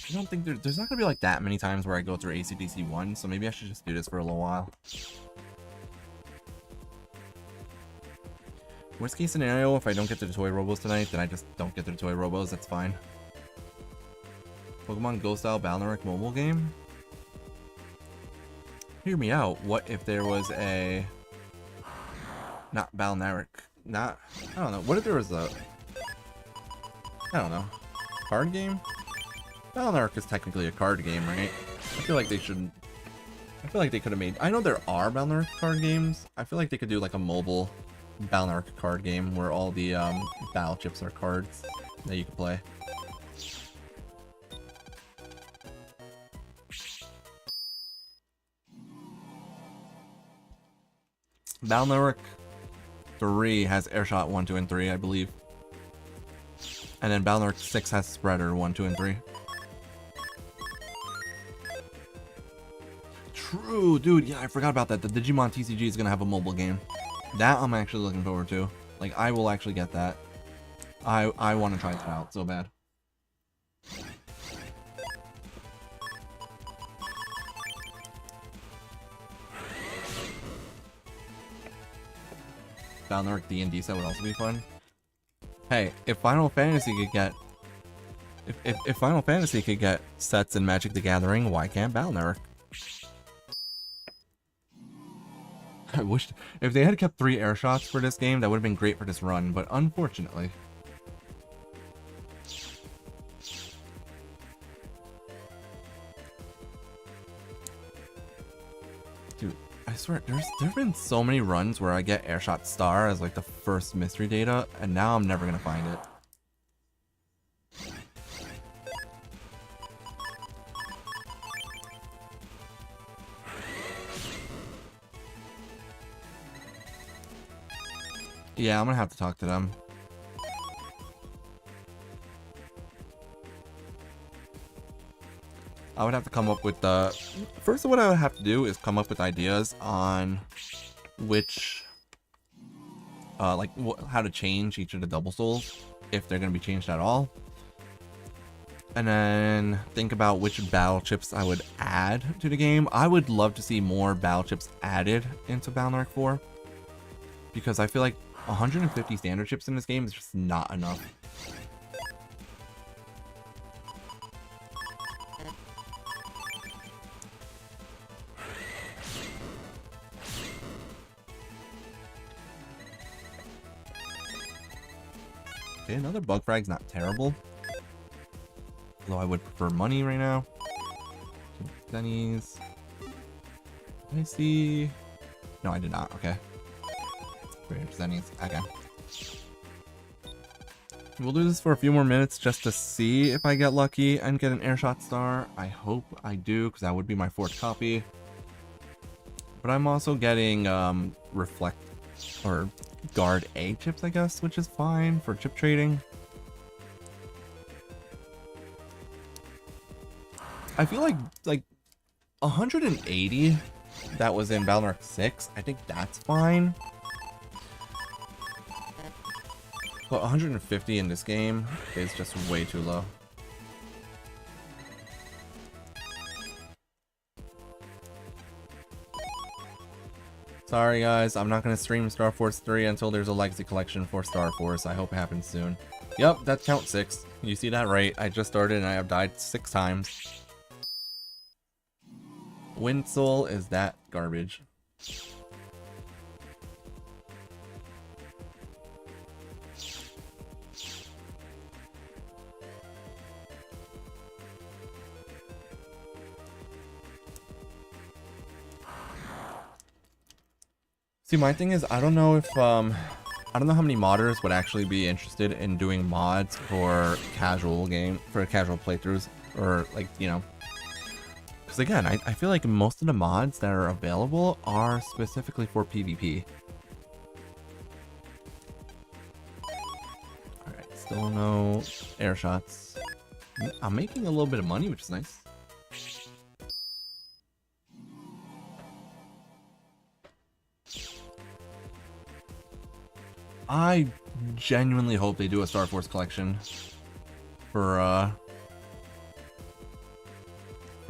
I don't think there's not gonna be like that many times where I go through ACDC 1, so maybe I should just do this for a little while. Worst case scenario, if I don't get to the Toy Robos tonight, then I just don't get to the Toy Robos, that's fine. Pokemon Go style Balnaric mobile game? Hear me out, what if there was a... Not Balnaric, not... I don't know, what if there was a... I don't know. Card game? Balnaric is technically a card game, right? I feel like they should... I feel like they could have made... I know there are Balnaric card games. I feel like they could do like a mobile Balnaric card game where all the battle chips are cards that you can play. Balnaric 3 has Airshot 1, 2, and 3, I believe. And then Balnaric 6 has Spreader 1, 2, and 3. True, dude. Yeah, I forgot about that. The Digimon TCG is gonna have a mobile game. That I'm actually looking forward to. Like, I will actually get that. I want to try that out so bad. Balnaric D&D set would also be fun. Hey, if Final Fantasy could get... If Final Fantasy could get sets in Magic the Gathering, why can't Balnaric? I wish... If they had kept 3 Airshots for this game, that would have been great for this run, but unfortunately... Dude, I swear, there've been so many runs where I get Airshot Star as like the first mystery data, and now I'm never gonna find it. Yeah, I'm gonna have to talk to them. I would have to come up with the... First, what I would have to do is come up with ideas on which... like, how to change each of the double souls, if they're gonna be changed at all. And then think about which battle chips I would add to the game. I would love to see more battle chips added into Balnaric 4. Because I feel like 150 standard chips in this game is just not enough. Okay, another bug frag's not terrible. Although I would prefer money right now. Denny's. Did I see? No, I did not. Okay. Okay. We'll do this for a few more minutes just to see if I get lucky and get an Airshot Star. I hope I do, because that would be my 4th copy. But I'm also getting Reflect or Guard A chips, I guess, which is fine for chip trading. I feel like 180 that was in Balnaric 6, I think that's fine. But 150 in this game is just way too low. Sorry guys, I'm not going to stream Star Force 3 until there's a Legacy Collection for Star Force. I hope it happens soon. Yep, that's count 6. You see that right. I just started and I have died 6 times. Wind Soul is that garbage. See, my thing is, I don't know if I don't know how many modders would actually be interested in doing mods for casual playthroughs, or like, you know, because again, I feel like most of the mods that are available are specifically for PvP. Alright, still no air shots. I'm making a little bit of money, which is nice. I genuinely hope they do a Star Force collection for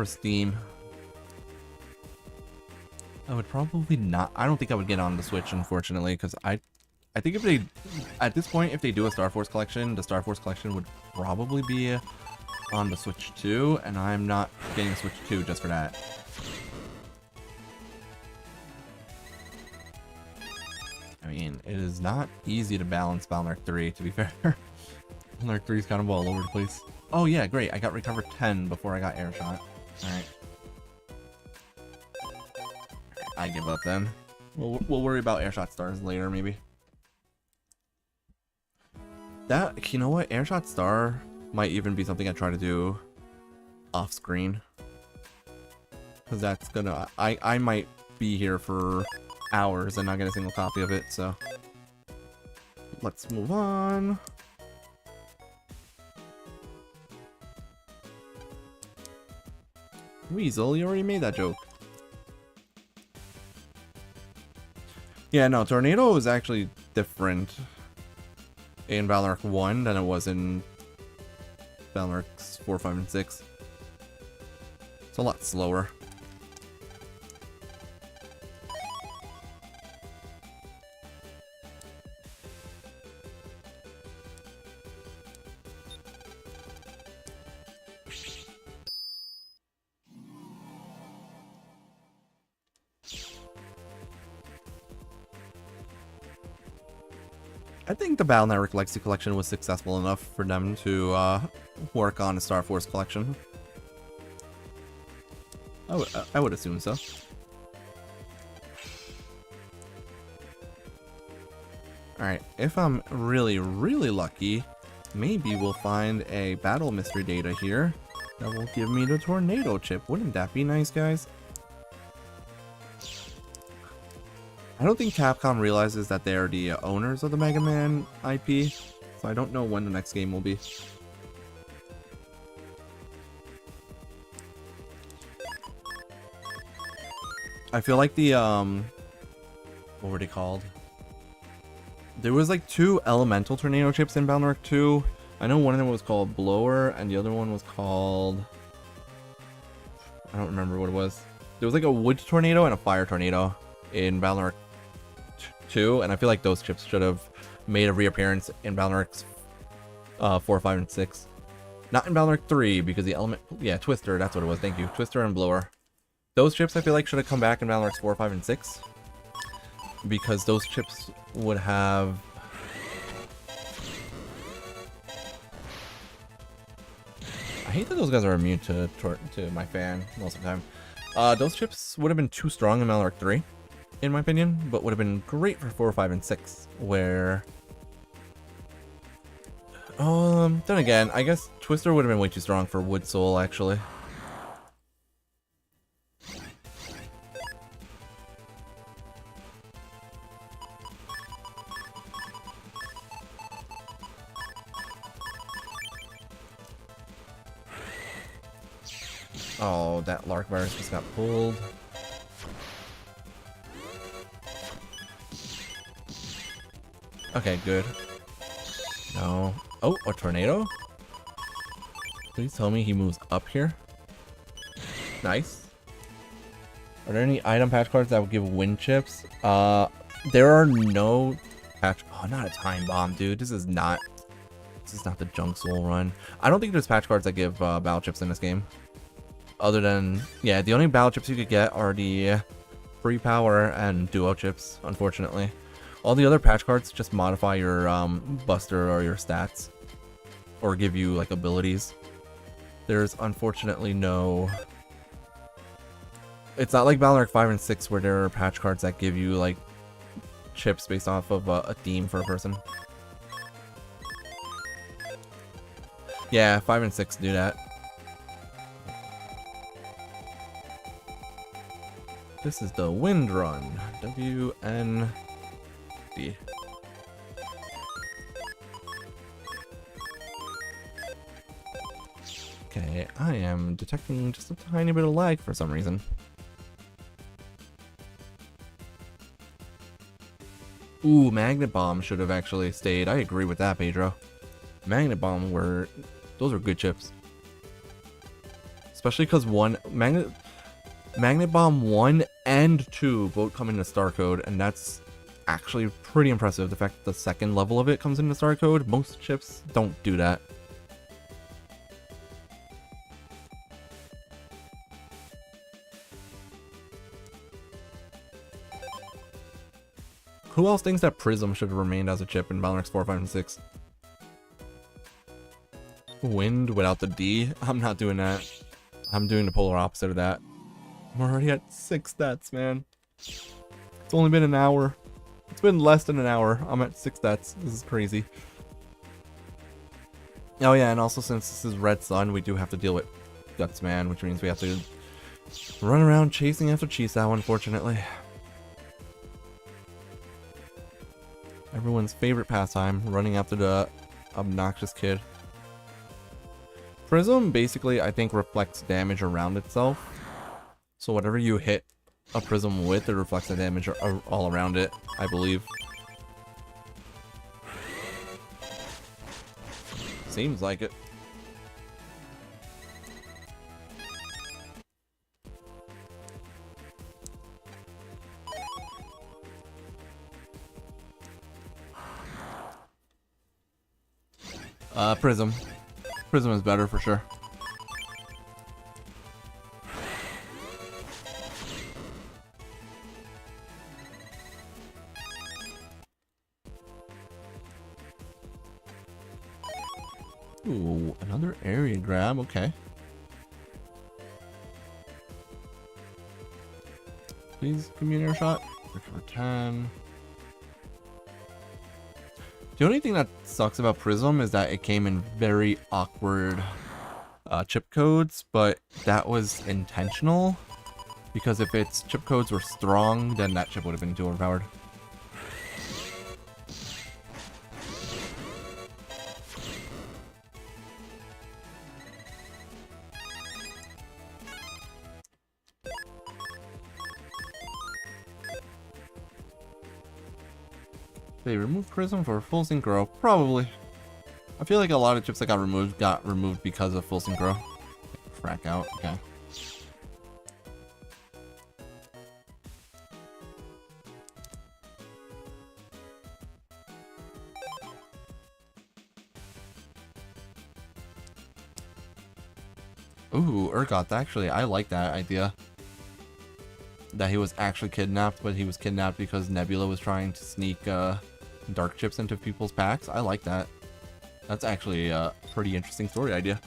Steam. I would probably not. I don't think I would get on the Switch, unfortunately, because I think if they, at this point, if they do a Star Force collection, the Star Force collection would probably be on the Switch 2, and I'm not getting a Switch 2 just for that. I mean, it is not easy to balance Balnark 3, to be fair. Balnark 3 is kind of all over the place. Oh yeah, great. I got recovered 10 before I got air shot. Alright. I give up then. We'll worry about air shot stars later, maybe. That, you know what? Air shot star might even be something I try to do off screen. Because that's gonna... I might be here for hours and not get a single copy of it, so let's move on. Weasel, you already made that joke. Yeah, no, Tornado is actually different in Balnark 1 than it was in Balnarks 4, 5, and 6. It's a lot slower. I think the Battle Network Legacy Collection was successful enough for them to work on a Star Force collection. I would assume so. Alright, if I'm really, really lucky, maybe we'll find a battle mystery data here that will give me the tornado chip. Wouldn't that be nice, guys? I don't think Capcom realizes that they are the owners of the Mega Man IP, so I don't know when the next game will be. I feel like the, what were they called? There was like 2 elemental tornado chips in Balnark 2. I know one of them was called Blower, and the other one was called... I don't remember what it was. There was like a wood tornado and a fire tornado in Balnark 2, and I feel like those chips should have made a reappearance in Balnarks 4, 5, and 6. Not in Balnark 3, because the element... Yeah, Twister, that's what it was, thank you. Twister and Blower. Those chips I feel like should have come back in Balnarks 4, 5, and 6. Because those chips would have... I hate that those guys are immune to my fan most of the time. Those chips would have been too strong in Balnark 3. In my opinion, but would have been great for 4, 5, and 6, where... then again, I guess Twister would have been way too strong for Wood Soul, actually. Oh, that Lark virus just got pulled. Okay, good. No. Oh, a tornado? Please tell me he moves up here. Nice. Are there any item patch cards that will give wind chips? There are no patch... Oh, not a time bomb, dude. This is not the Junk Soul run. I don't think there's patch cards that give battle chips in this game. Other than... Yeah, the only battle chips you could get are the free power and duo chips, unfortunately. All the other patch cards just modify your buster or your stats, or give you like abilities. There's unfortunately no... It's not like Balnark 5 and 6 where there are patch cards that give you like chips based off of a theme for a person. Yeah, 5 and 6 do that. This is the Wind Run. WND. Okay, I am detecting just a tiny bit of lag for some reason. Ooh, Magnet Bomb should have actually stayed. I agree with that, Pedro. Magnet Bomb those are good chips. Especially because Magnet Bomb 1 and 2 both come into Star Code, and that's actually pretty impressive. The fact that the second level of it comes into Star Code, most chips don't do that. Who else thinks that Prism should have remained as a chip in Balance 4, 5, and 6? Wind without the D? I'm not doing that. I'm doing the polar opposite of that. I'm already at 6 stats, man. It's only been an hour. It's been less than an hour. I'm at 6 stats. This is crazy. Oh yeah, and also since this is Red Sun, we do have to deal with Gutsman, which means we have to run around chasing after Chisao, unfortunately. Everyone's favorite pastime, running after the obnoxious kid. Prism basically, I think, reflects damage around itself. So whatever you hit a prism with, it reflects the damage all around it, I believe. Seems like it. Prism. Prism is better for sure. Ooh, another area grab, okay. Please give me an air shot. For 10. The only thing that sucks about Prism is that it came in very awkward chip codes, but that was intentional. Because if its chip codes were strong, then that chip would have been too overpowered. They removed Prism for full synchro? Probably. I feel like a lot of chips that got removed because of full synchro. Frack out, okay. Ooh, Urgot, actually, I like that idea. That he was actually kidnapped, but he was kidnapped because Nebula was trying to sneak dark chips into people's packs. I like that. That's actually a pretty interesting story idea.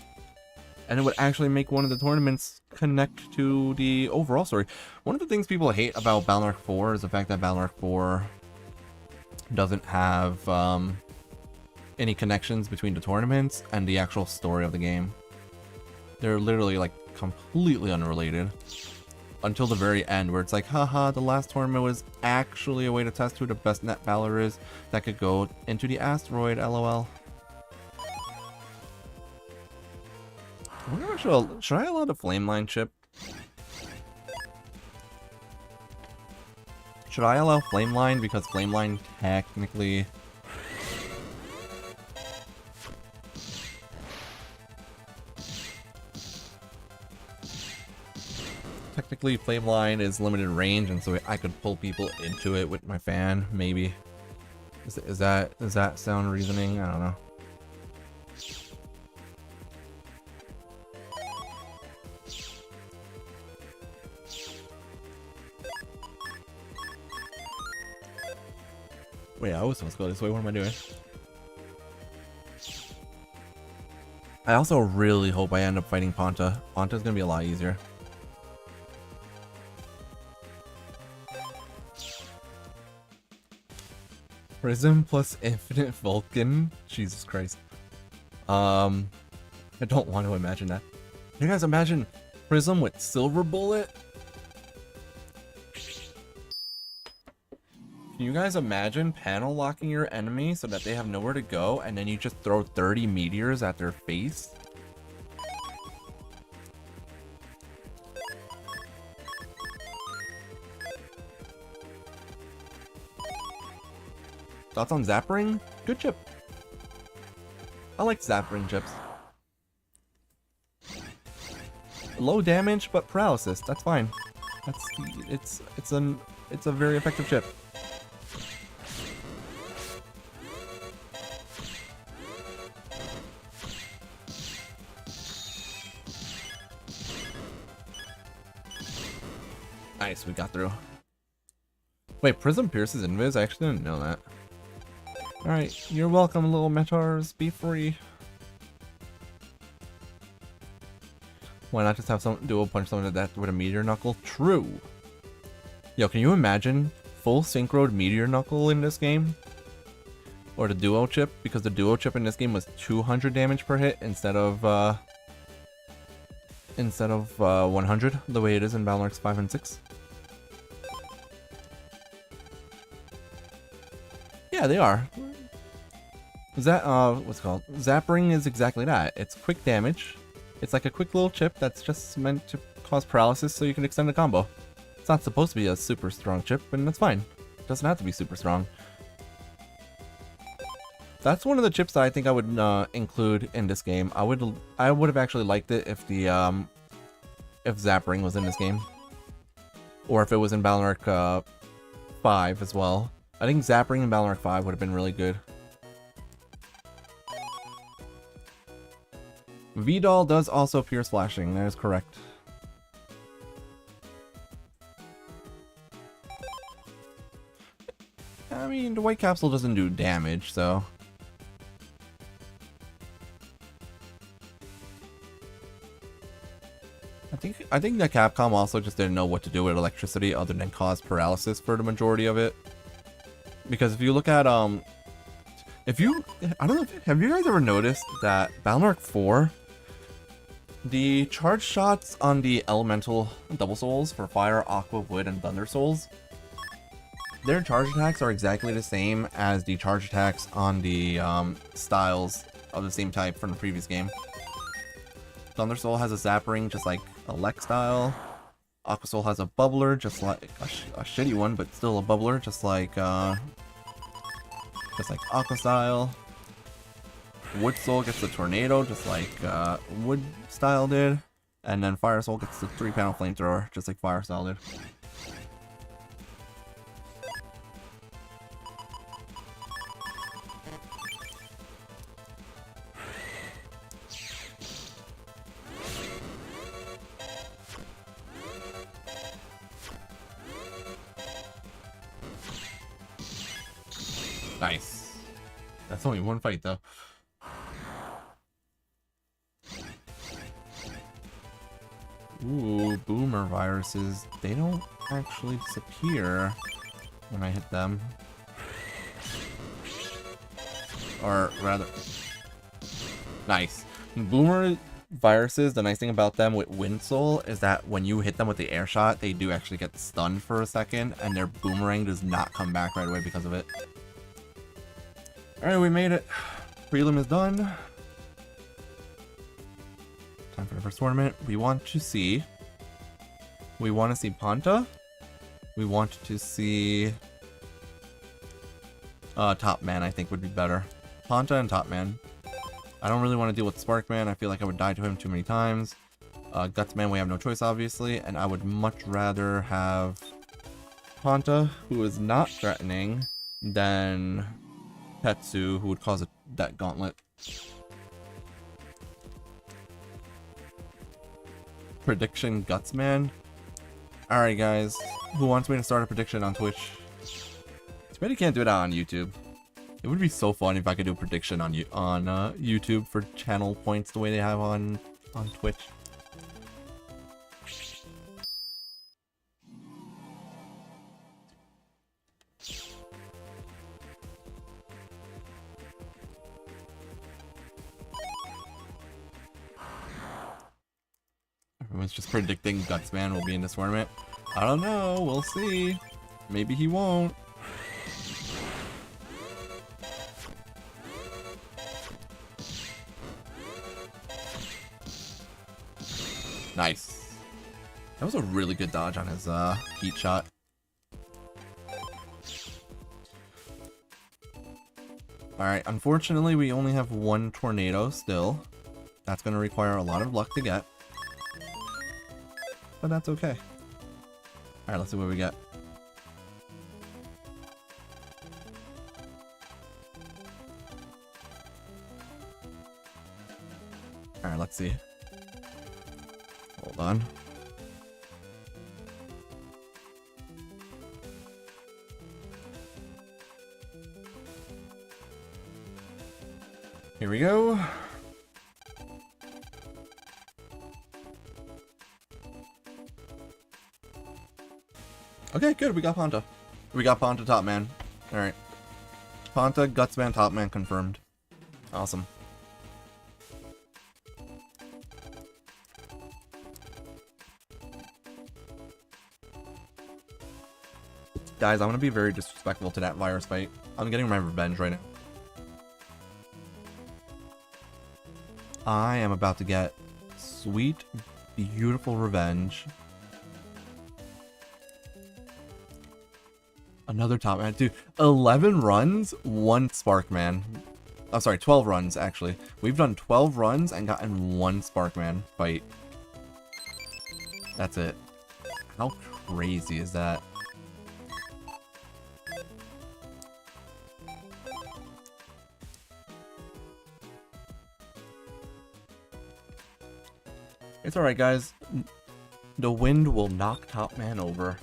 And it would actually make one of the tournaments connect to the overall story. One of the things people hate about Balnark 4 is the fact that Balnark 4 doesn't have any connections between the tournaments and the actual story of the game. They're literally like completely unrelated. Until the very end, where it's like, haha, the last tournament was actually a way to test who the best net battler is that could go into the asteroid, lol. I wonder if should I allow the Flameline chip? Should I allow Flameline? Because Flameline technically... Technically, Flameline is limited range, and so I could pull people into it with my fan, maybe. Does that sound reasoning? I don't know. Wait, I was supposed to go this way. What am I doing? I also really hope I end up fighting Ponta. Ponta's gonna be a lot easier. Prism plus Infinite Vulcan? Jesus Christ. I don't want to imagine that. You guys imagine Prism with Silver Bullet? Can you guys imagine panel locking your enemy so that they have nowhere to go and then you just throw 30 meteors at their face? Thoughts on Zapring? Good chip. I like Zapring chips. Low damage but paralysis. That's fine. It's a very effective chip. Nice, we got through. Wait, Prism pierces invis? I actually didn't know that. Alright, you're welcome, little Metars. Be free. Why not just have some duo punch someone to death with a Meteor Knuckle? True. Yo, can you imagine full synchroed Meteor Knuckle in this game? Or the duo chip? Because the duo chip in this game was 200 damage per hit instead of 100, the way it is in Battle Arcs 5 and 6. Yeah, they are. What's it called? Zapring is exactly that. It's quick damage. It's like a quick little chip that's just meant to cause paralysis so you can extend the combo. It's not supposed to be a super strong chip, and that's fine. It doesn't have to be super strong. That's one of the chips that I think I would include in this game. I would have actually liked it if the if Zapring was in this game, or if it was in Battle Arc 5 as well. I think Zapring in Battle Arc 5 would have been really good. Vidal does also pierce flashing. That is correct. I mean, the white capsule doesn't do damage, so. I think that Capcom also just didn't know what to do with electricity other than cause paralysis for the majority of it. Because if you look at I don't know, have you guys ever noticed that Battle Arc 4, the charge shots on the elemental double souls for fire, aqua, wood, and thunder souls, their charge attacks are exactly the same as the charge attacks on the styles of the same type from the previous game. Thunder Soul has a Zapring just like a Lex style. Aqua Soul has a bubbler, just like a shitty one, but still a bubbler, just like Aqua style. Wood Soul gets the tornado, just like Wood style did, and then Fire Soul gets the 3-panel flamethrower, just like Fire style did. Nice. That's only one fight though. Ooh, boomer viruses. They don't actually disappear when I hit them. Or rather... Nice. Boomer viruses, the nice thing about them with Wind Soul is that when you hit them with the air shot, they do actually get stunned for a second, and their boomerang does not come back right away because of it. Alright, we made it. Prelim is done. Time for the first tournament. We want to see Ponta. We want to see Top Man, I think would be better. Ponta and Top Man. I don't really want to deal with Sparkman. I feel like I would die to him too many times. Gutsman, we have no choice, obviously, and I would much rather have Ponta, who is not threatening, than Tetsu, who would cause that gauntlet. Prediction Gutsman. Alright guys, who wants me to start a prediction on Twitch? Too bad you can't do it on YouTube. It would be so fun if I could do a prediction on YouTube for channel points the way they have on Twitch. Everyone's just predicting Gutsman will be in this tournament. I don't know. We'll see. Maybe he won't. Nice. That was a really good dodge on his heat shot. Alright, unfortunately we only have one tornado still. That's going to require a lot of luck to get. But that's okay. Alright, let's see what we get. Alright, let's see. Hold on. Here we go. Okay, good. We got Ponta. We got Ponta top man. Alright. Ponta, Gutsman, top man confirmed. Awesome. Guys, I'm gonna be very disrespectful to that virus fight. I'm getting my revenge right now. I am about to get sweet, beautiful revenge. Another top man. Dude, 11 runs, 1 Sparkman. I'm sorry, 12 runs, actually. We've done 12 runs and gotten 1 Sparkman fight. That's it. How crazy is that? It's alright, guys. The wind will knock Top Man over.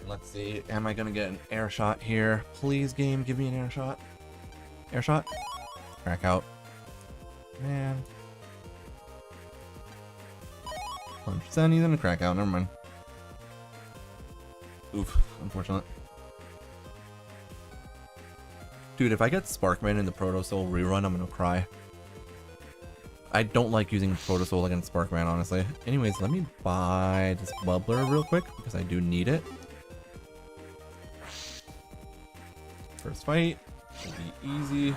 Let's see, am I gonna get an air shot here? Please, game, give me an air shot. Air shot? Crack out. Man. 100% he's gonna crack out, never mind. Oof, unfortunate. Dude, if I get Sparkman in the Proto Soul rerun, I'm gonna cry. I don't like using Proto Soul against Sparkman, honestly. Anyways, let me buy this Bubbler real quick, because I do need it. First fight will be easy.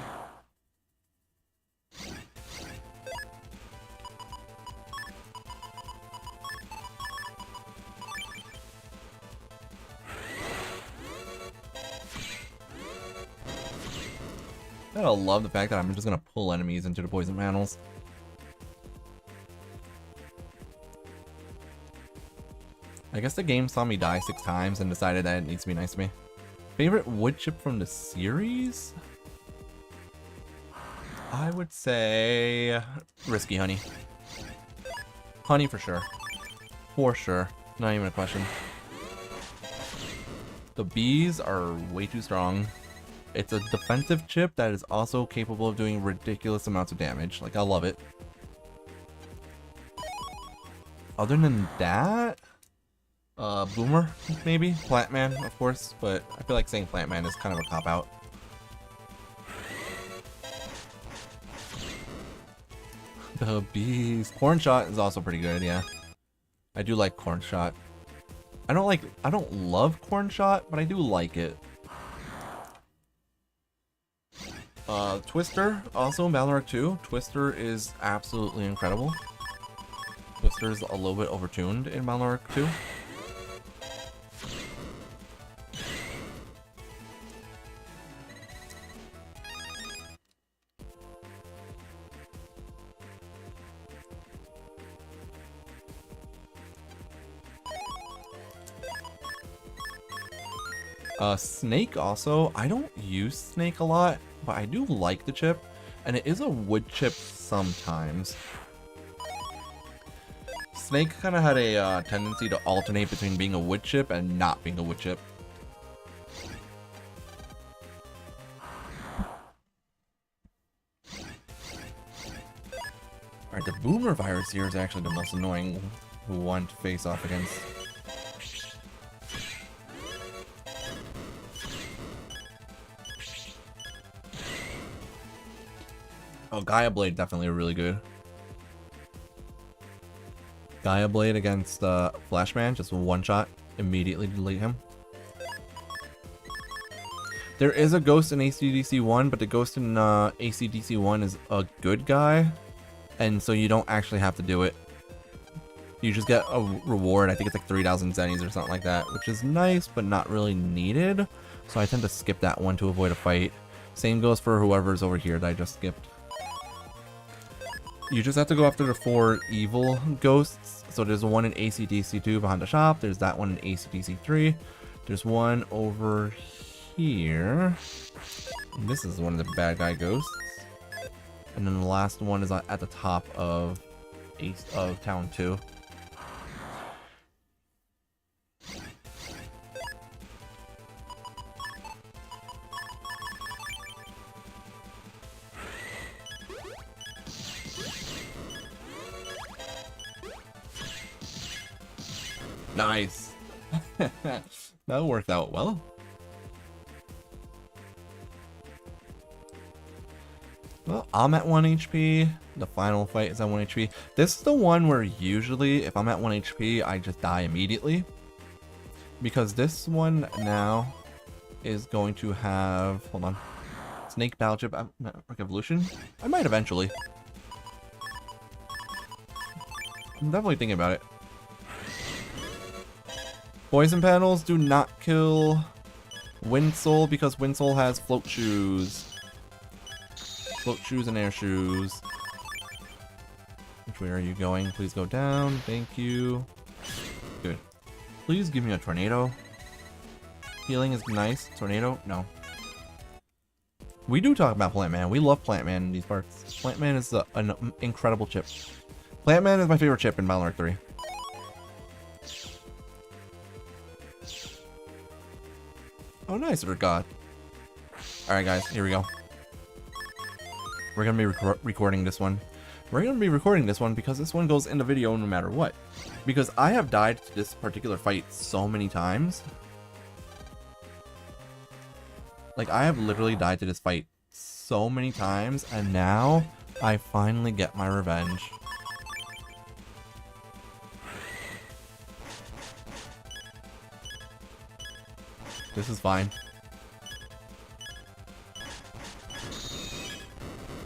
I love the fact that I'm just gonna pull enemies into the poison panels. I guess the game saw me die 6 times and decided that it needs to be nice to me. Favorite wood chip from the series? I would say Risky Honey. Honey for sure. For sure. Not even a question. The bees are way too strong. It's a defensive chip that is also capable of doing ridiculous amounts of damage. Like, I love it. Other than that... Boomer, maybe? Plantman, of course, but I feel like saying Plantman is kind of a cop-out. The bees. Corn Shot is also pretty good, yeah. I do like Corn Shot. I don't love Corn Shot, but I do like it. Twister, also in Valorant 2. Twister is absolutely incredible. Twister is a little bit overtuned in Valorant 2. Snake also, I don't use Snake a lot, but I do like the chip, and it is a wood chip sometimes. Snake kind of had a tendency to alternate between being a wood chip and not being a wood chip. Boomer Virus here is actually the most annoying one to face off against. Oh, Gaia Blade definitely really good. Gaia Blade against Flashman, just one shot, immediately delete him. There is a ghost in ACDC 1, but the ghost in ACDC 1 is a good guy, and so you don't actually have to do it. You just get a reward, I think it's like 3,000 zennies or something like that, which is nice, but not really needed. So I tend to skip that one to avoid a fight. Same goes for whoever's over here that I just skipped. You just have to go after the 4 evil ghosts. So there's one in ACDC 2 behind the shop. There's that one in ACDC 3. There's one over here. And this is one of the bad guy ghosts. And then the last one is at the top of Town 2. Nice. That worked out well. Well, I'm at 1 HP. The final fight is at 1 HP. This is the one where usually if I'm at 1 HP, I just die immediately. Because this one now is going to have... Hold on. Snake Battle Chip Evolution? I might eventually. I'm definitely thinking about it. Poison panels do not kill Windsoul because Windsoul has float shoes. Float shoes and air shoes. Which way are you going? Please go down. Thank you. Good. Please give me a tornado. Healing is nice. Tornado? No. We do talk about Plant Man. We love Plant Man in these parts. Plant Man is an incredible chip. Plant Man is my favorite chip in Battle Arc 3. Oh, nice, God. Alright, guys, here we go. We're gonna be recording this one. We're gonna be recording this one because this one goes in the video no matter what. Because I have died to this particular fight so many times. Like, I have literally died to this fight so many times, and now I finally get my revenge. This is fine.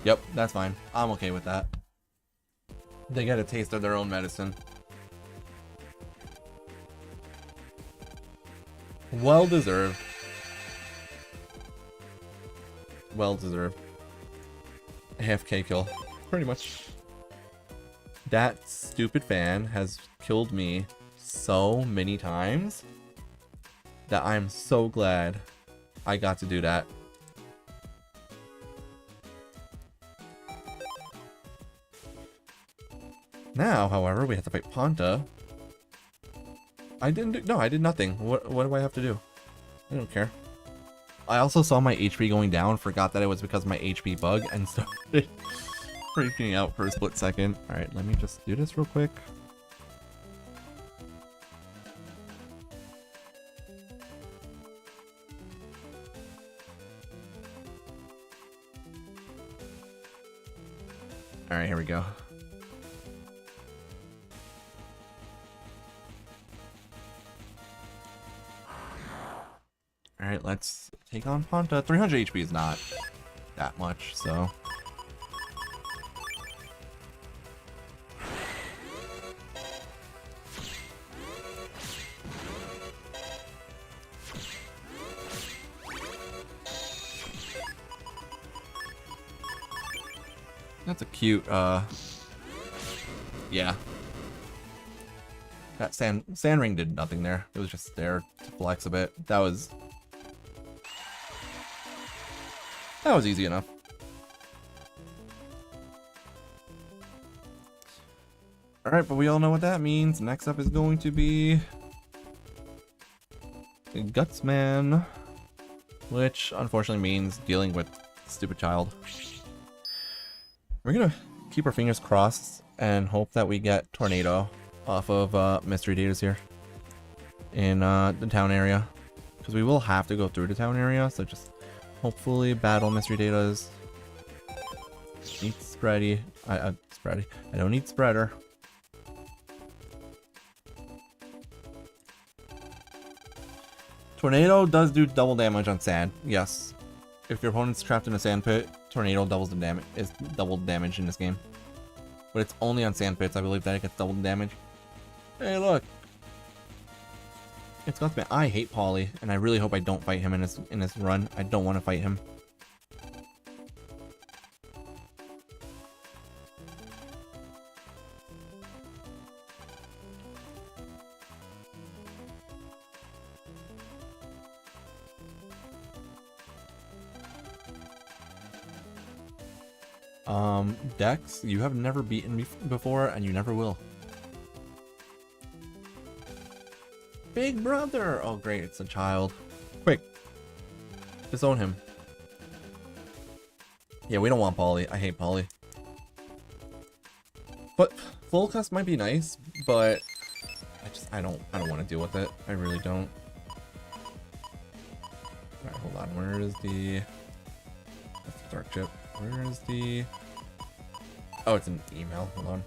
Yep, that's fine. I'm okay with that. They get a taste of their own medicine. Well deserved. Well deserved. Half K kill. Pretty much. That stupid fan has killed me so many times that I'm so glad I got to do that. Now, however, we have to fight Ponta. I did nothing. What do I have to do? I don't care. I also saw my HP going down, forgot that it was because of my HP bug, and started freaking out for a split second. Alright, let me just do this real quick. Alright, here we go. Alright, let's take on Ponta. 300 HP is not that much, so... That's a cute, yeah. That sand ring did nothing there. It was just there to flex a bit. That was easy enough. Alright, but we all know what that means. Next up is going to be Gutsman, which unfortunately means dealing with stupid child. We're gonna keep our fingers crossed and hope that we get Tornado off of Mystery Datas here in the town area. Because we will have to go through the town area, so just hopefully battle Mystery Datas. Need Spready. Spready. I don't need Spreader. Tornado does do double damage on sand, yes. If your opponent's trapped in a sand pit, Tornado doubles the damage. Is double damage in this game. But it's only on sand pits, I believe, that it gets double damage. Hey, look! It's Gutsman. I hate Polly, and I really hope I don't fight him in this run. I don't want to fight him. Dex, you have never beaten me before, and you never will. Big brother! Oh great, it's a child. Quick! Disown him. Yeah, we don't want Polly. I hate Polly. But full cust might be nice, but I don't want to deal with it. I really don't. Alright, hold on. Where is the... That's the dark chip. Where is the... Oh, it's an email. Hold on.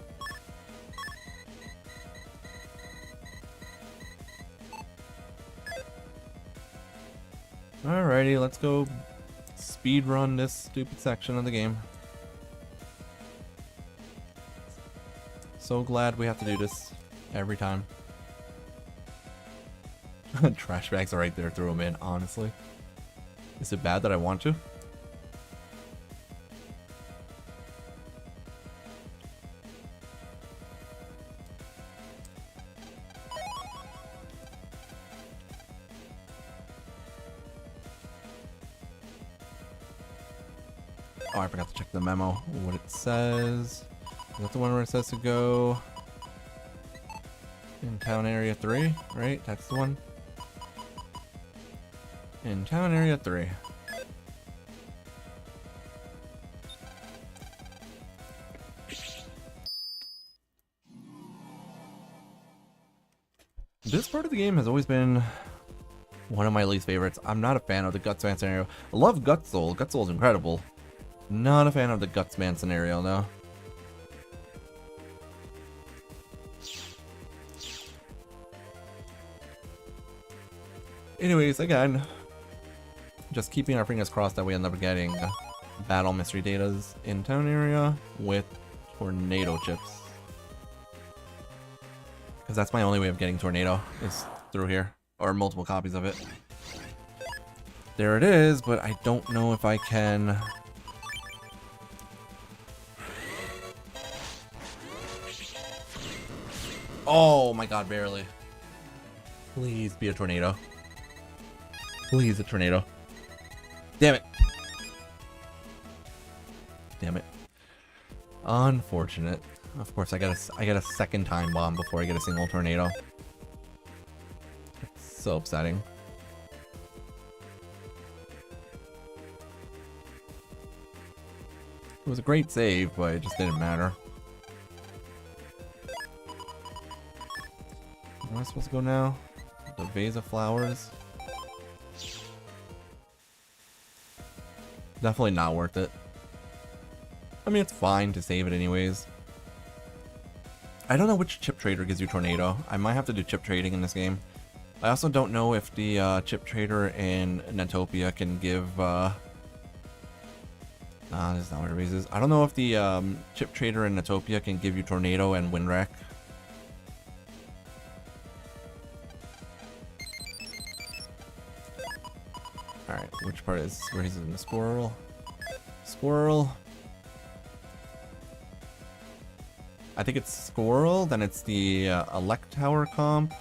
Alrighty, let's go speed run this stupid section of the game. So glad we have to do this every time. Trash bags are right there, throw them in, honestly. Is it bad that I want to? Oh, I forgot to check the memo. What it says. Is that the one where it says to go in town area 3? Right? That's the one. In town area 3. This part of the game has always been one of my least favorites. I'm not a fan of the Gutsman scenario. I love Gutsoul. Gutsoul is incredible. Not a fan of the Gutsman scenario, though. Anyways, again, just keeping our fingers crossed that we end up getting battle mystery datas in town area with tornado chips. Because that's my only way of getting tornado, is through here. Or multiple copies of it. There it is, but I don't know if I can... Oh my god, barely. Please be a tornado. Please, a tornado. Damn it. Damn it. Unfortunate. Of course, I get a second time bomb before I get a single tornado. It's so upsetting. It was a great save, but it just didn't matter. Where am I supposed to go now? The vase of flowers. Definitely not worth it. I mean, it's fine to save it anyways. I don't know which chip trader gives you tornado. I might have to do chip trading in this game. I also don't know if the chip trader in Netopia can give... this is not what it is. I don't know if the chip trader in Netopia can give you tornado and Windwreck. Alright, which part is where he's in the squirrel? Squirrel. I think it's squirrel, then it's the elect tower comp.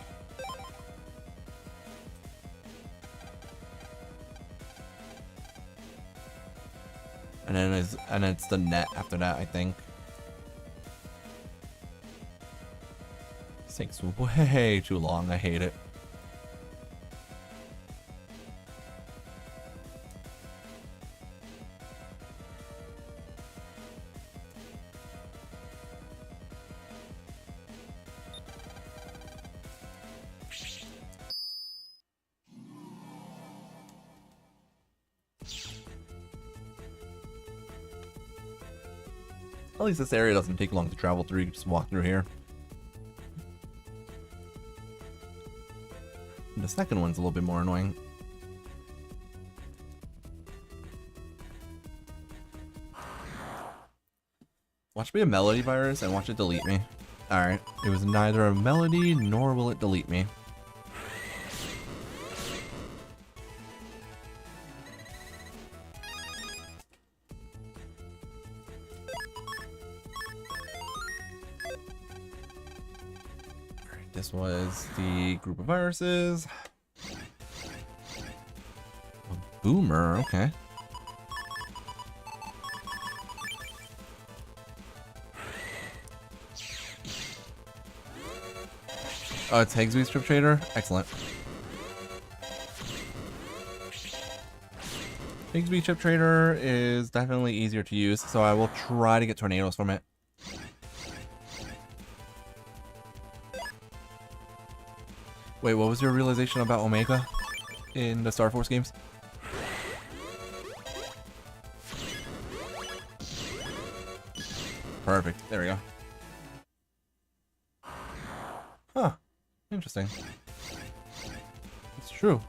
And then it's the net after that, I think. This takes way too long, I hate it. At least this area doesn't take long to travel through. You can just walk through here. And the second one's a little bit more annoying. Watch me a melody virus and watch it delete me. Alright, it was neither a melody nor will it delete me. Alright, this was the group of viruses. A boomer, okay. Oh, it's Higsby's Chip Trader? Excellent. Higsby Chip Trader is definitely easier to use, so I will try to get tornadoes from it. Wait, what was your realization about Omega in the Star Force games? Perfect. There we go. Huh. Interesting. It's true.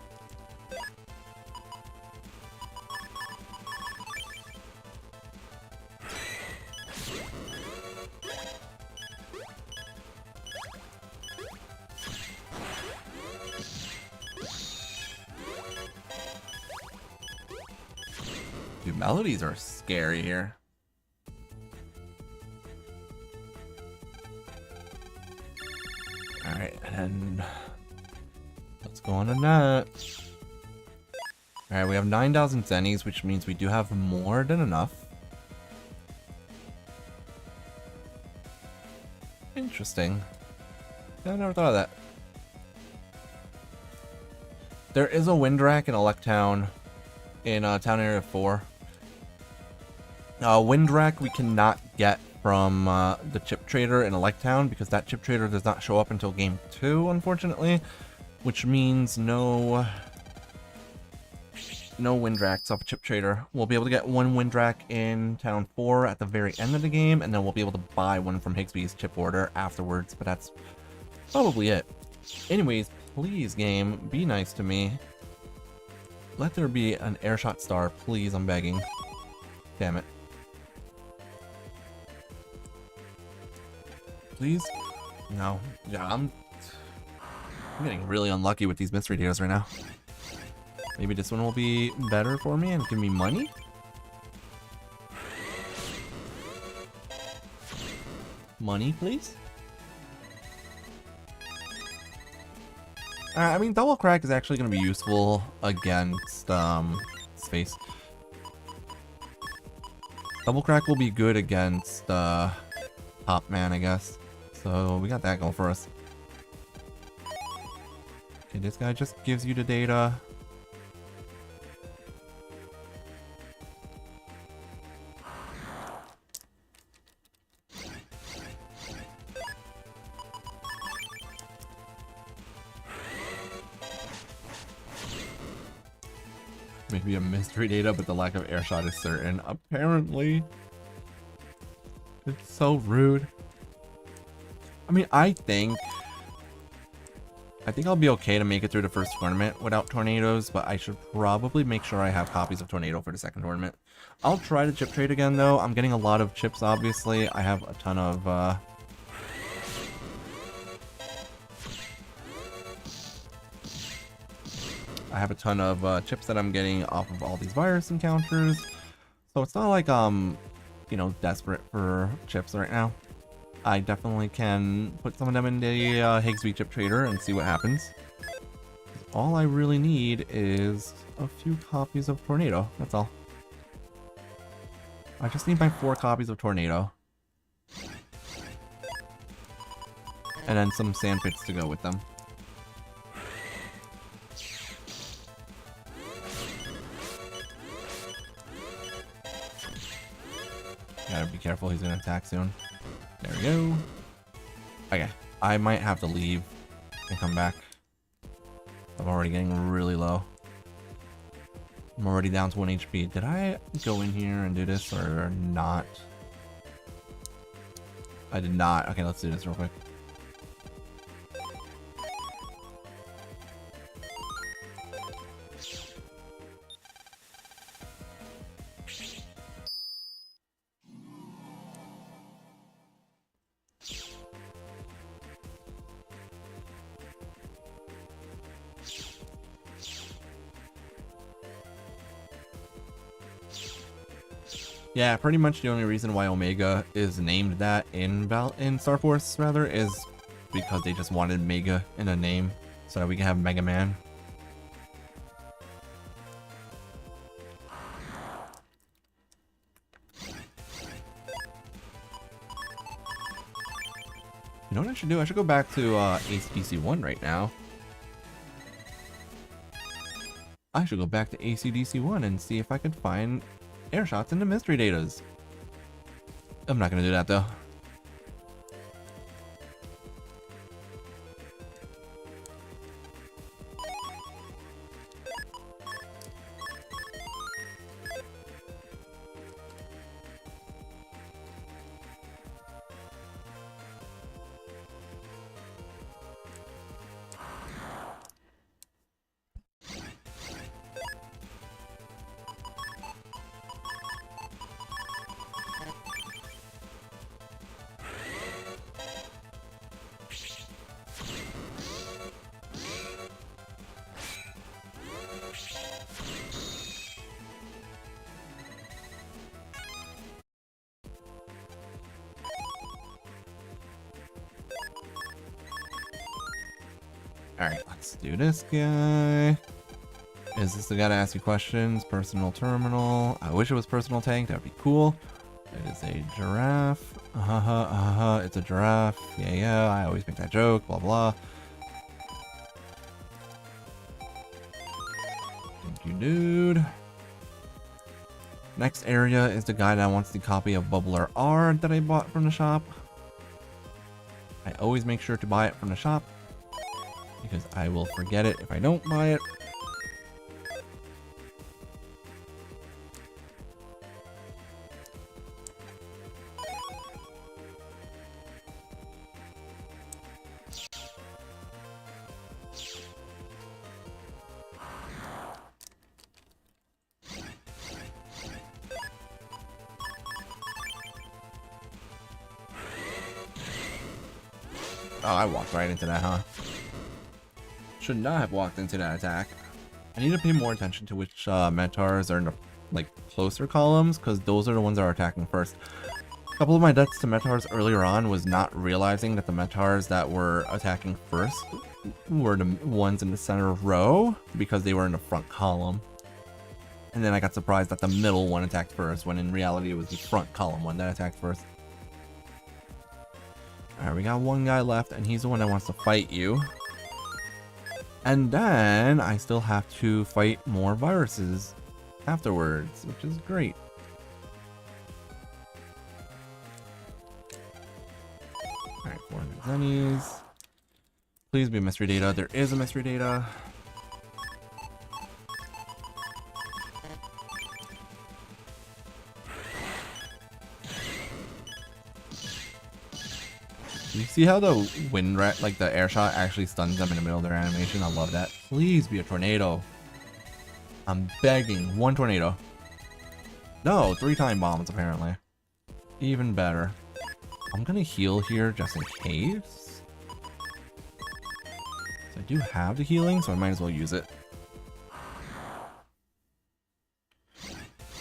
Dude, melodies are scary here. Alright, and let's go on to that. Alright, we have 9,000 zennies, which means we do have more than enough. Interesting. Yeah, I never thought of that. There is a wind rack in Electown in Town Area 4. Wind rack we cannot get from the chip trader in Electown because that chip trader does not show up until game 2, unfortunately, which means no wind racks off chip trader. We'll be able to get one wind rack in Town 4 at the very end of the game, and then we'll be able to buy one from Higsby's chip order afterwards, but that's probably it. Anyways, please game, be nice to me. Let there be an airshot star, please, I'm begging. Damn it. Please? No. Yeah, I'm getting really unlucky with these mystery datas right now. Maybe this one will be better for me and give me money? Money, please? I mean, double crack is actually going to be useful against space. Double crack will be good against Top Man, I guess. So we got that going for us. Okay, this guy just gives you the data. Maybe a mystery data, but the lack of airshot is certain. Apparently. It's so rude. I mean, I think I'll be okay to make it through the first tournament without tornadoes, but I should probably make sure I have copies of tornado for the second tournament. I'll try to chip trade again, though. I'm getting a lot of chips, obviously. I have a ton of chips that I'm getting off of all these virus encounters. So it's not like you know, desperate for chips right now. I definitely can put some of them in the Higsby chip trader and see what happens. All I really need is a few copies of Tornado. That's all. I just need my 4 copies of Tornado. And then some sand pits to go with them. Gotta be careful, he's gonna attack soon. There we go. Okay, I might have to leave and come back. I'm already getting really low. I'm already down to 1 HP. Did I go in here and do this or not? I did not. Okay, let's do this real quick. Yeah, pretty much the only reason why Omega is named that in Star Force rather is because they just wanted Mega in a name so that we can have Mega Man. You know what I should do? I should go back to ACDC 1 right now. I should go back to ACDC 1 and see if I could find air shots into mystery datas. I'm not gonna do that though. Alright, let's do this guy. Is this the guy to ask you questions? Personal terminal. I wish it was personal tank. That would be cool. It is a giraffe. It's a giraffe. Yeah, I always make that joke. Blah, blah. Thank you, dude. Next area is the guy that wants the copy of Bubbler R that I bought from the shop. I always make sure to buy it from the shop, because I will forget it if I don't buy it. Oh, I walked right into that, huh? Should not have walked into that attack. I need to pay more attention to which Mentars are in the like closer columns, because those are the ones that are attacking first. A couple of my deaths to Mentars earlier on was not realizing that the Mentars that were attacking first were the ones in the center row, because they were in the front column. And then I got surprised that the middle one attacked first, when in reality it was the front column one that attacked first. Alright, we got one guy left, and he's the one that wants to fight you. And then I still have to fight more viruses afterwards, which is great. Alright, 400 zennies. Please be a mystery data. There is a mystery data. You see how the wind rat, like the air shot, actually stuns them in the middle of their animation? I love that. Please be a tornado. I'm begging. One tornado. No, 3 time bombs apparently. Even better. I'm gonna heal here just in case. So I do have the healing, so I might as well use it.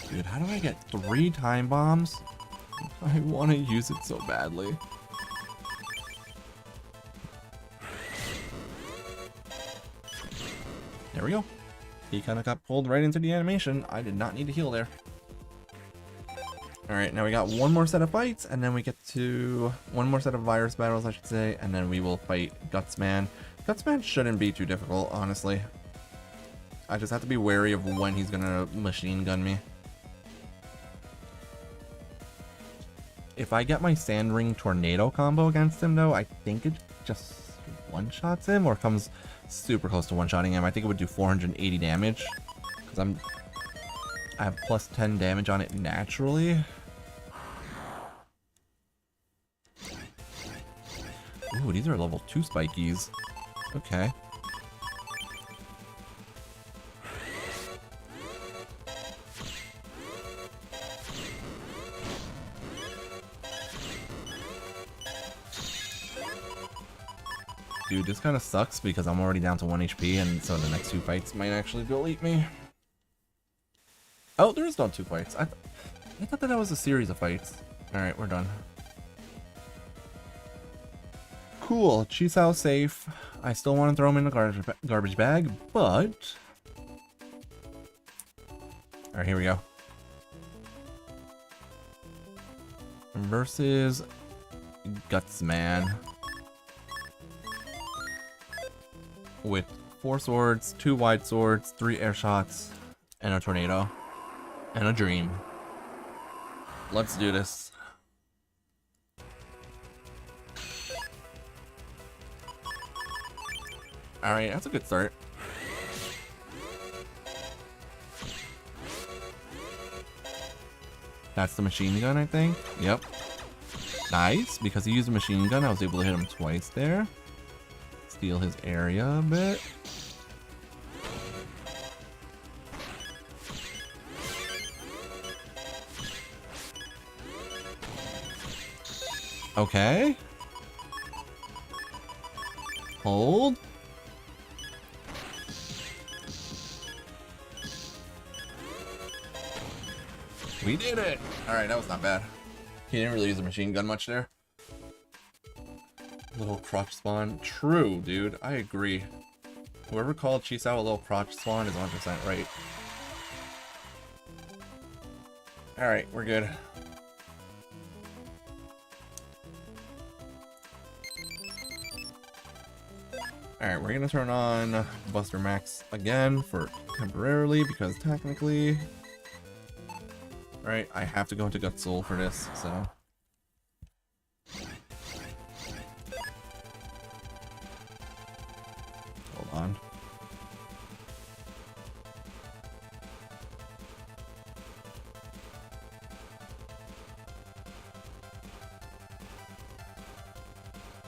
Dude, how do I get 3 time bombs? I want to use it so badly. There we go. He kind of got pulled right into the animation. I did not need to heal there. Alright, now we got one more set of fights, and then we get to one more set of virus battles, I should say, and then we will fight Gutsman. Gutsman shouldn't be too difficult, honestly. I just have to be wary of when he's gonna machine gun me. If I get my Sand Ring Tornado combo against him, though, I think it just one-shots him, or comes super close to one-shotting him. I think it would do 480 damage, because I have plus 10 damage on it naturally. Ooh, these are level 2 spikies. Okay. Dude, this kind of sucks because I'm already down to 1 HP, and so the next 2 fights might actually delete me. Oh, there is not 2 fights. I thought that was a series of fights. Alright, we're done. Cool, Chisao safe. I still want to throw him in the garbage bag, but... Alright, here we go. Versus... Gutsman. With 4 swords, 2 wide swords, 3 air shots, and a tornado. And a dream. Let's do this. Alright, that's a good start. That's the machine gun, I think. Yep. Nice, because he used a machine gun, I was able to hit him twice there. Steal his area a bit. Okay. Hold. We did it! Alright, that was not bad. He didn't really use a machine gun much there. Little crotch spawn. True, dude. I agree. Whoever called Chisao a little crotch spawn is 100% right. Alright, we're good. Alright, we're gonna turn on Buster Max again for temporarily because technically... Right, I have to go into Gut Soul for this, so... Hold on.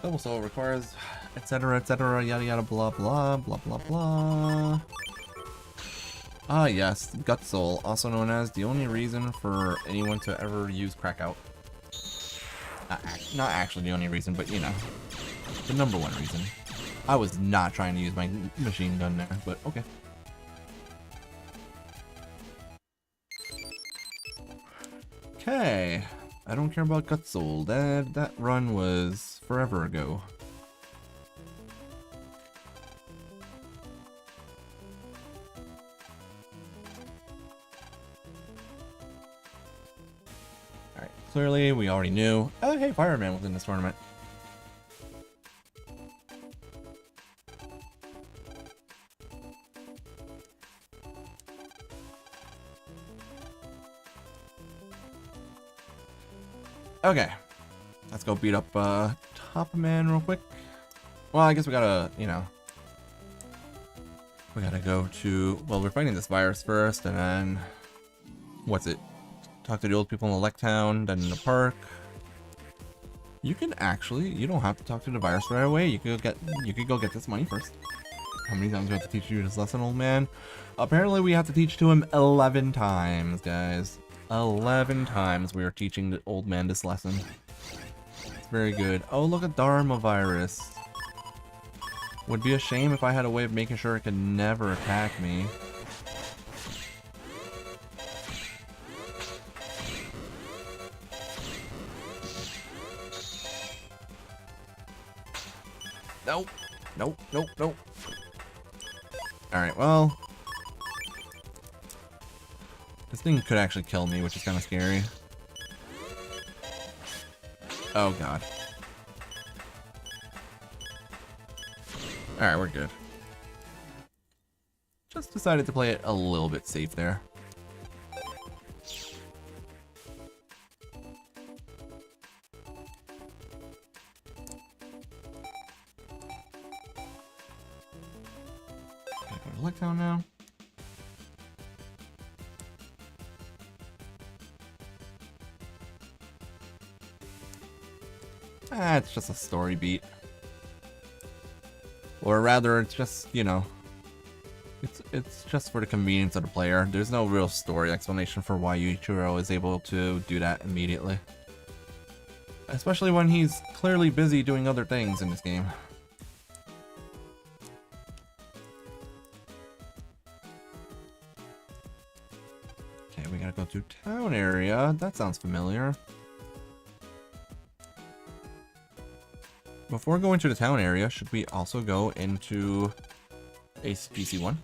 Double Soul requires etc, yada yada blah blah blah blah blah. Ah yes, Gut Soul, also known as the only reason for anyone to ever use crack out. Not actually the only reason, but you know, the number 1 reason. I was not trying to use my machine gun there, but okay. Okay, I don't care about Gut Soul. That run was forever ago. Clearly, we already knew. Oh, hey, Fireman was in this tournament. Okay. Let's go beat up Top Man real quick. Well, I guess we gotta, you know... We gotta go to... Well, we're fighting this virus first, and then... What's it? Talk to the old people in the Lake Town, then in the park. You can actually, you don't have to talk to the virus right away. You could go get this money first. How many times do we have to teach you this lesson, old man? Apparently we have to teach to him 11 times, guys. 11 times we are teaching the old man this lesson. It's very good. Oh, look at Dharma virus. Would be a shame if I had a way of making sure it could never attack me. Nope. Nope, nope, nope. Alright, well... This thing could actually kill me, which is kind of scary. Oh, God. Alright, we're good. Just decided to play it a little bit safe there. Look down now. Ah, it's just a story beat. Or rather, it's just, you know, it's just for the convenience of the player. There's no real story explanation for why Yuichiro is able to do that immediately. Especially when he's clearly busy doing other things in this game. Okay, we gotta go to town area. That sounds familiar. Before going to the town area, should we also go into ACDC 1?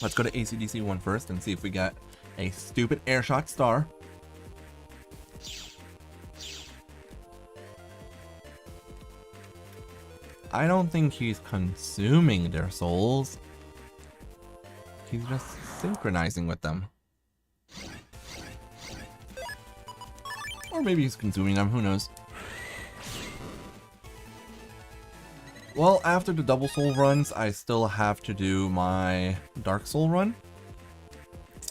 Let's go to ACDC 1 first and see if we got a stupid airshot star. I don't think he's consuming their souls. He's just synchronizing with them. Or maybe he's consuming them, who knows. Well, after the double soul runs, I still have to do my dark soul run.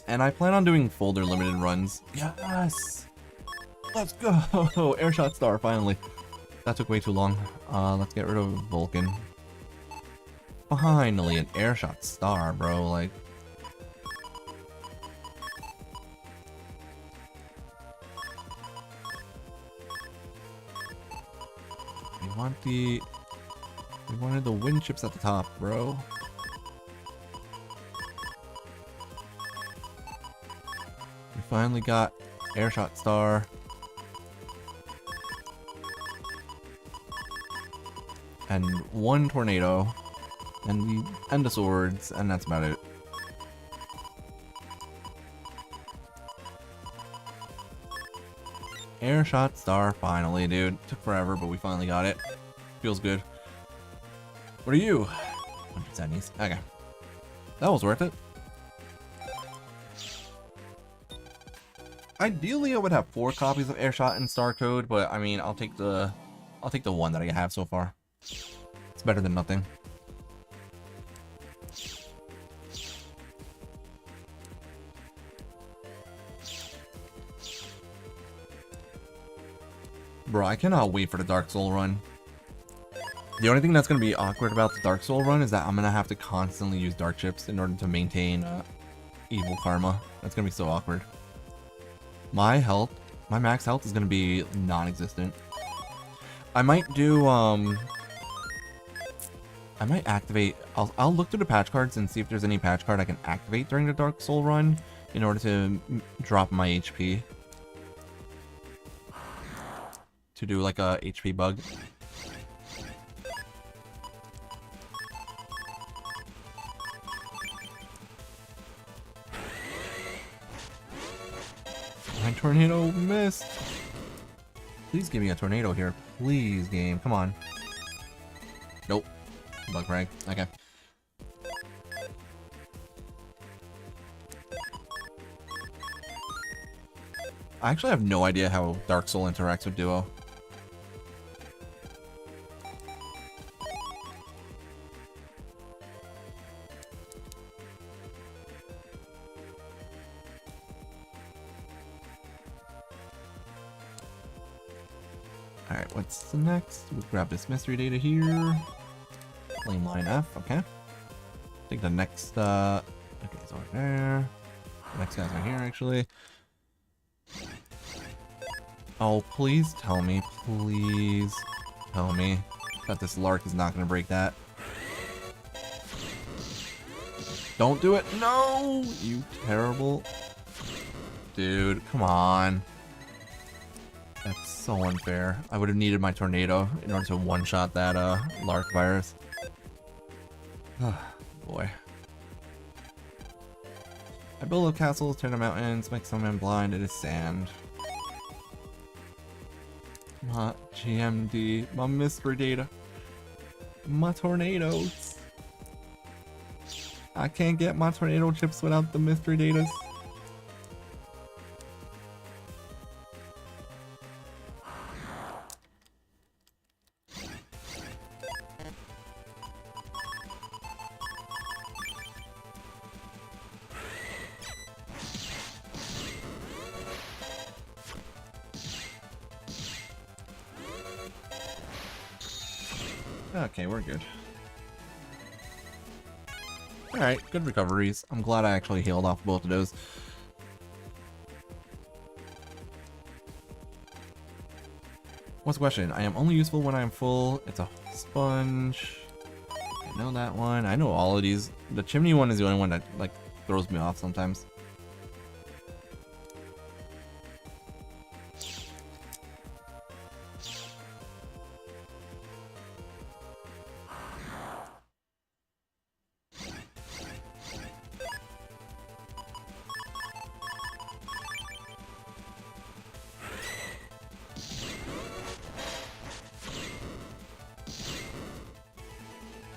And I plan on doing folder limited runs. Yes! Let's go! Airshot star, finally. That took way too long. Let's get rid of Vulcan. Finally, an airshot star, bro. Like, we wanted the wind chips at the top, bro. We finally got airshot star. And one tornado. And the end of swords, and that's about it. Airshot star, finally, dude. Took forever, but we finally got it. Feels good. What are you? 170s. Okay. That was worth it. Ideally, I would have 4 copies of Airshot and Star Code, but I mean, I'll take the one that I have so far. It's better than nothing. Bro, I cannot wait for the Dark Soul run. The only thing that's going to be awkward about the Dark Soul run is that I'm going to have to constantly use Dark Chips in order to maintain evil karma. That's going to be so awkward. My max health is going to be non-existent. I might do, I might activate, I'll look through the patch cards and see if there's any patch card I can activate during the Dark Soul run in order to drop my HP. To do like a HP bug. My tornado missed. Please give me a tornado here. Please, game. Come on. Nope. Bug frag. Okay. I actually have no idea how Dark Soul interacts with Duo. Alright, what's next? We'll grab this mystery data here. Flame line F, okay. I think the next, okay, it's over there. The next guy's right here, actually. Oh, please tell me that this Lark is not going to break that. Don't do it! No! You terrible... Dude, come on. That's so unfair. I would have needed my tornado in order to one-shot that Lark virus. Boy. I build a castle, turn the mountains, make some men blind, it is sand. My GMD, my mystery data, my tornadoes. I can't get my tornado chips without the mystery datas. Okay, we're good. Alright, good recoveries. I'm glad I actually healed off both of those. What's the question? I am only useful when I am full. It's a sponge. I know that one. I know all of these. The chimney one is the only one that like throws me off sometimes.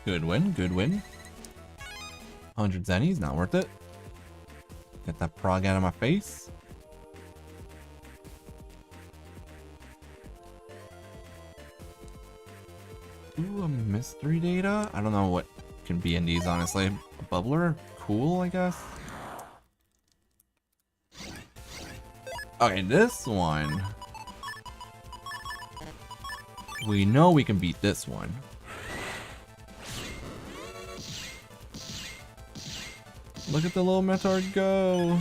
Good win, good win. 100 zennies, not worth it. Get that prog out of my face. Ooh, a mystery data? I don't know what can be in these, honestly. A bubbler? Cool, I guess. Okay, this one. We know we can beat this one. Look at the little Metard go.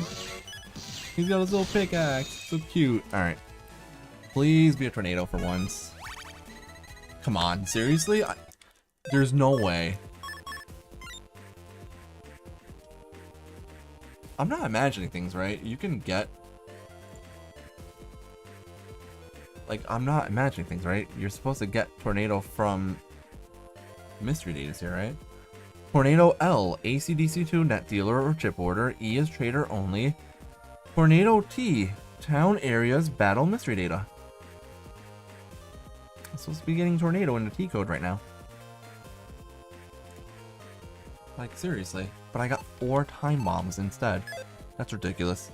He's got his little pickaxe. So cute. Alright. Please be a tornado for once. Come on, seriously? There's no way. I'm not imagining things, right? You can get... Like, I'm not imagining things, right? You're supposed to get tornado from... mystery data here, right? Tornado L, ACDC2 net dealer or chip order. E is trader only. Tornado T, town areas battle mystery data. I'm supposed to be getting tornado in the T code right now. Like, seriously. But I got 4 time bombs instead. That's ridiculous.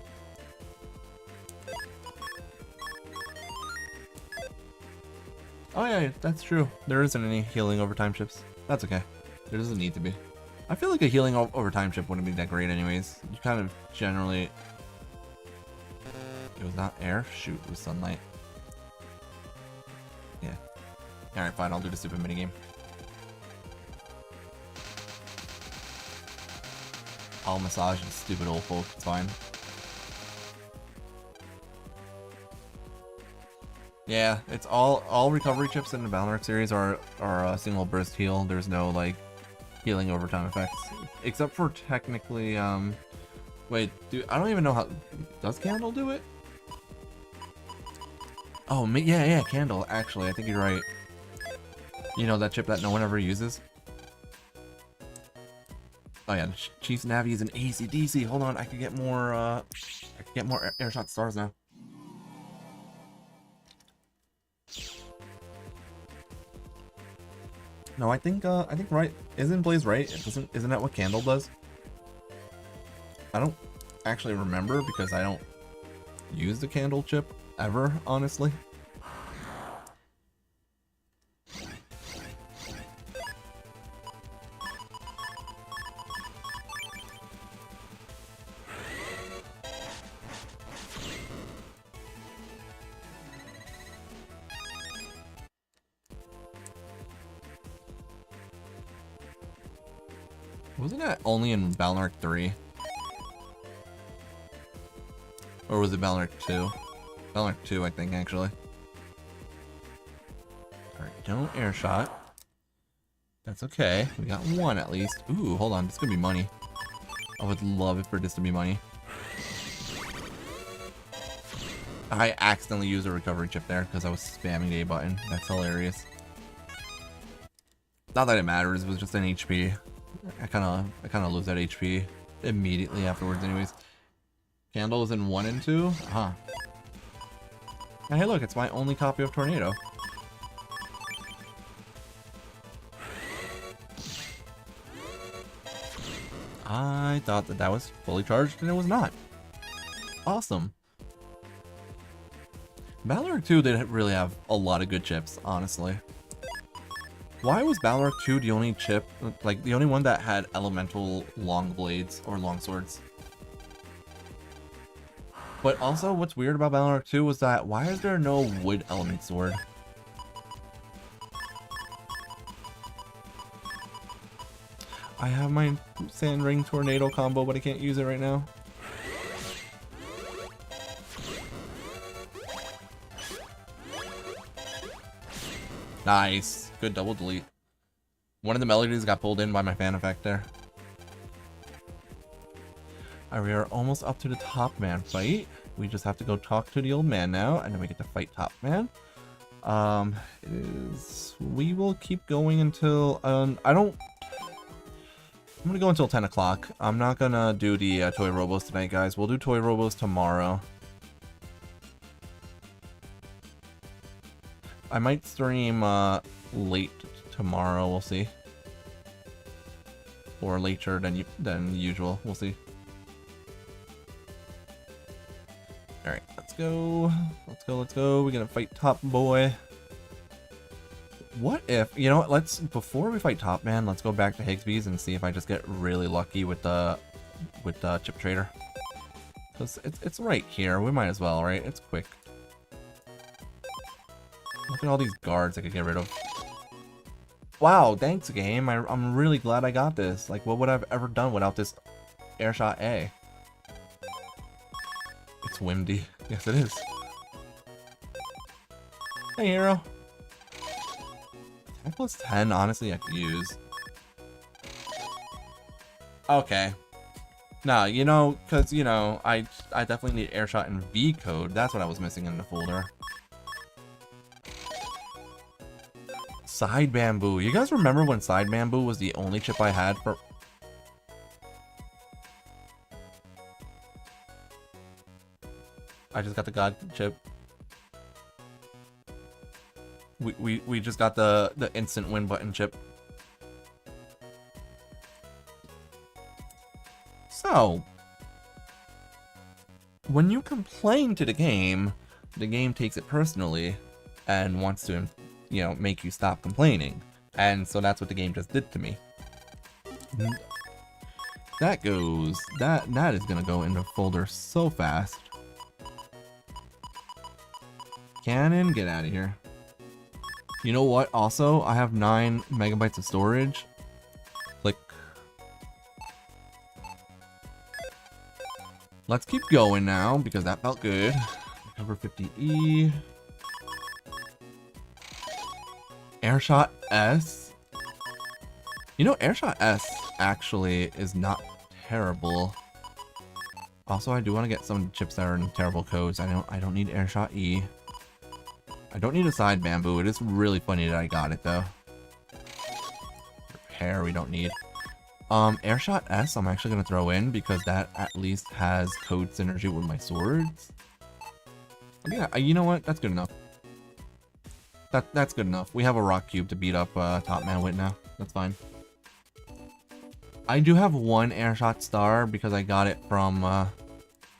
Oh yeah, that's true. There isn't any healing over time chips. That's okay. There doesn't need to be. I feel like a healing over time chip wouldn't be that great anyways. You kind of generally... It was not air? Shoot, it was sunlight. Yeah. Alright, fine, I'll do the stupid minigame. I'll massage the stupid old folk, it's fine. Yeah, it's all recovery chips in the Balnark series are a single burst heal. There's no like healing over time effects. Except for technically wait, I don't even know how does Candle do it? Oh, yeah, Candle, actually, I think you're right. You know that chip that no one ever uses? Oh yeah, Chief's Navi is an AC/DC. Hold on, I could get more airshot stars now. No, I think right. Isn't Blaze right? Isn't that what Candle does? I don't actually remember because I don't use the Candle chip ever, honestly. Wasn't that only in Balnark 3? Or was it Balnark 2? Balnark 2, I think, actually. Alright, don't air shot. That's okay. We got one at least. Ooh, hold on. This could be money. I would love it for this to be money. I accidentally used a recovery chip there because I was spamming the A button. That's hilarious. Not that it matters, it was just an HP. I kind of lose that HP immediately afterwards anyways. Candle is in 1 and 2? Huh. Hey look, it's my only copy of Tornado. I thought that was fully charged and it was not. Awesome. Balnark 2 didn't really have a lot of good chips, honestly. Why was Balnark 2 the only chip, like the only one that had elemental long blades or long swords? But also, what's weird about Balnark 2 was that why is there no wood element sword? I have my Sand Ring Tornado combo, but I can't use it right now. Nice. Good double delete. One of the melodies got pulled in by my fan effect there. Alright, we are almost up to the Top Man fight. We just have to go talk to the old man now, and then we get to fight Top Man. We will keep going until, I'm gonna go until 10 o'clock. I'm not gonna do the Toy Robos tonight, guys. We'll do Toy Robos tomorrow. I might stream, late tomorrow, we'll see. Or later than usual, we'll see. Alright, let's go. Let's go, let's go. We're gonna fight Top Boy. What if, you know what, before we fight Top Man, let's go back to Higsby's and see if I just get really lucky with the Chip Trader. Because it's right here, we might as well, right? It's quick. Look at all these guards I could get rid of. Wow, thanks game, I'm really glad I got this. Like, what would I have ever done without this Airshot A? It's windy. Yes, it is. Hey, hero. Attack plus 10, honestly, I could use. Okay. Nah, you know, because, you know, I definitely need Airshot and V code. That's what I was missing in the folder. Side Bamboo. You guys remember when Side Bamboo was the only chip I had for... I just got the God chip. We just got the instant win button chip. So, when you complain to the game takes it personally and wants to, you know, make you stop complaining. And so that's what the game just did to me. That is gonna go in the folder so fast. Cannon, get out of here. You know what? Also, I have 9 megabytes of storage. Click. Let's keep going now because that felt good. Recover 50E. Airshot S. You know, Airshot S actually is not terrible. Also, I do want to get some chips that are in terrible codes. I don't need Airshot E. I don't need a Side Bamboo. It is really funny that I got it though. Repair we don't need. Airshot S I'm actually gonna throw in because that at least has code synergy with my swords. Yeah, you know what? That's good enough. That's good enough. We have a rock cube to beat up Top Man with now. That's fine. I do have one Airshot star because I got it from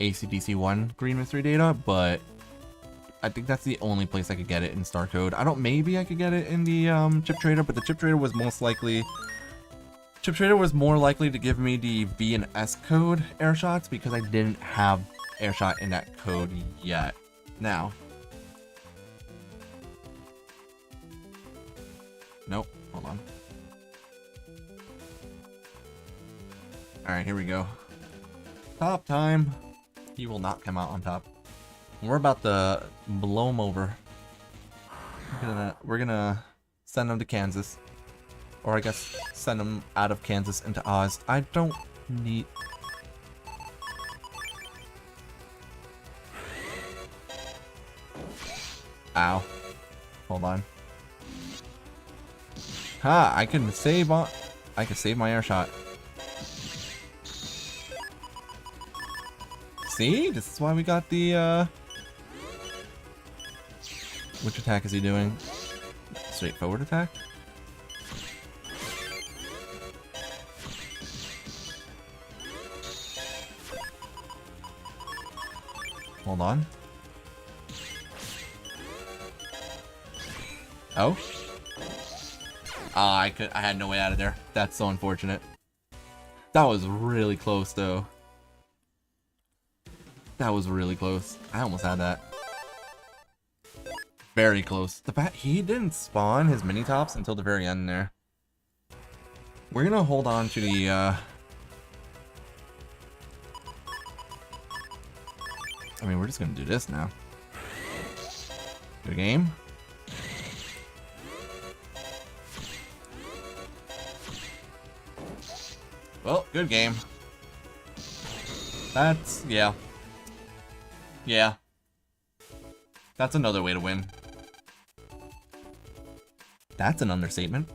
ACDC 1 Green Mystery Data, but I think that's the only place I could get it in star code. Maybe I could get it in the Chip Trader, but the Chip Trader was most likely... Chip Trader was more likely to give me the B and S code Airshots because I didn't have Airshot in that code yet. Now. Nope, hold on. Alright, here we go. Top time. He will not come out on top. We're about to blow him over. We're gonna send him to Kansas. Or I guess send him out of Kansas into Oz. I don't need... Ow. Hold on. Ha! I can save on... I can save my Airshot. See? This is why we got the, Which attack is he doing? Straightforward attack? Hold on. Oh? Ah, I had no way out of there. That's so unfortunate. That was really close though. That was really close. I almost had that. Very close. The fact he didn't spawn his mini tops until the very end there. We're gonna hold on to the, I mean, we're just gonna do this now. Good game. Well, good game. That's, yeah. Yeah. That's another way to win. That's an understatement.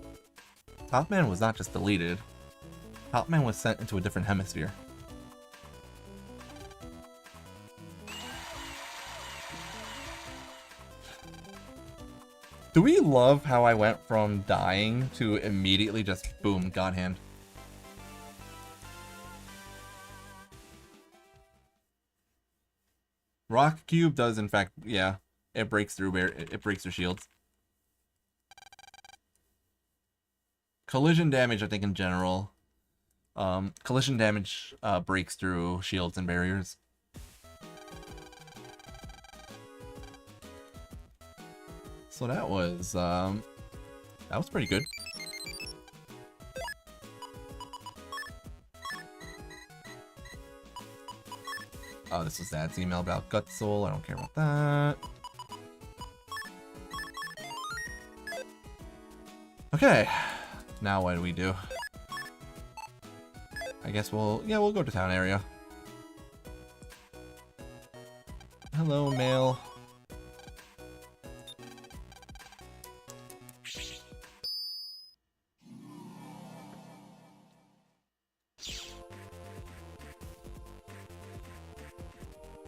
Top Man was not just deleted. Top Man was sent into a different hemisphere. Do we love how I went from dying to immediately just boom, God Hand? Rock Cube does, in fact, yeah, it breaks through it breaks through shields. Collision damage, I think in general, collision damage breaks through shields and barriers. So that was pretty good. Oh, this was Dad's email about Gut Soul. I don't care about that. Okay, now what do we do? I guess we'll go to town area. Hello, mail.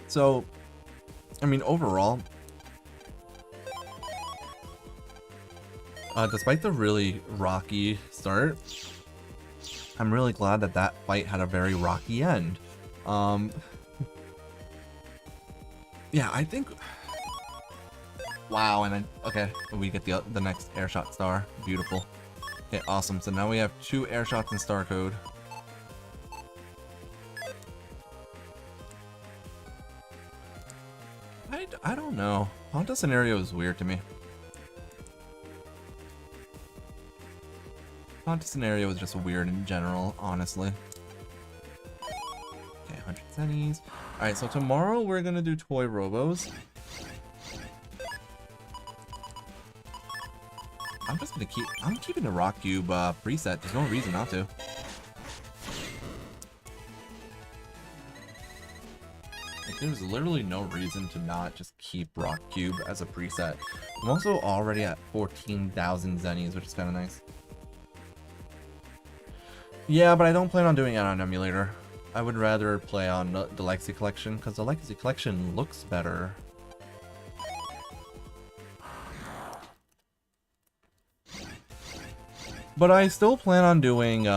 So, I mean, overall, despite the really rocky start, I'm really glad that that fight had a very rocky end. Yeah, I think. Wow, and okay, we get the next airshot star. Beautiful. Okay, awesome. So now we have 2 airshots in star code. I don't know. Honda scenario is weird to me. Honda scenario is just weird in general, honestly. Okay, 100 zennies. Alright, so tomorrow we're gonna do toy robos. I'm keeping the Rock Cube preset. There's no reason not to. Like, there's literally no reason to not just keep Rock Cube as a preset. I'm also already at 14,000 zennies, which is kind of nice. Yeah, but I don't plan on doing it on emulator. I would rather play on the Legacy Collection, because the Legacy Collection looks better. But I still plan on doing,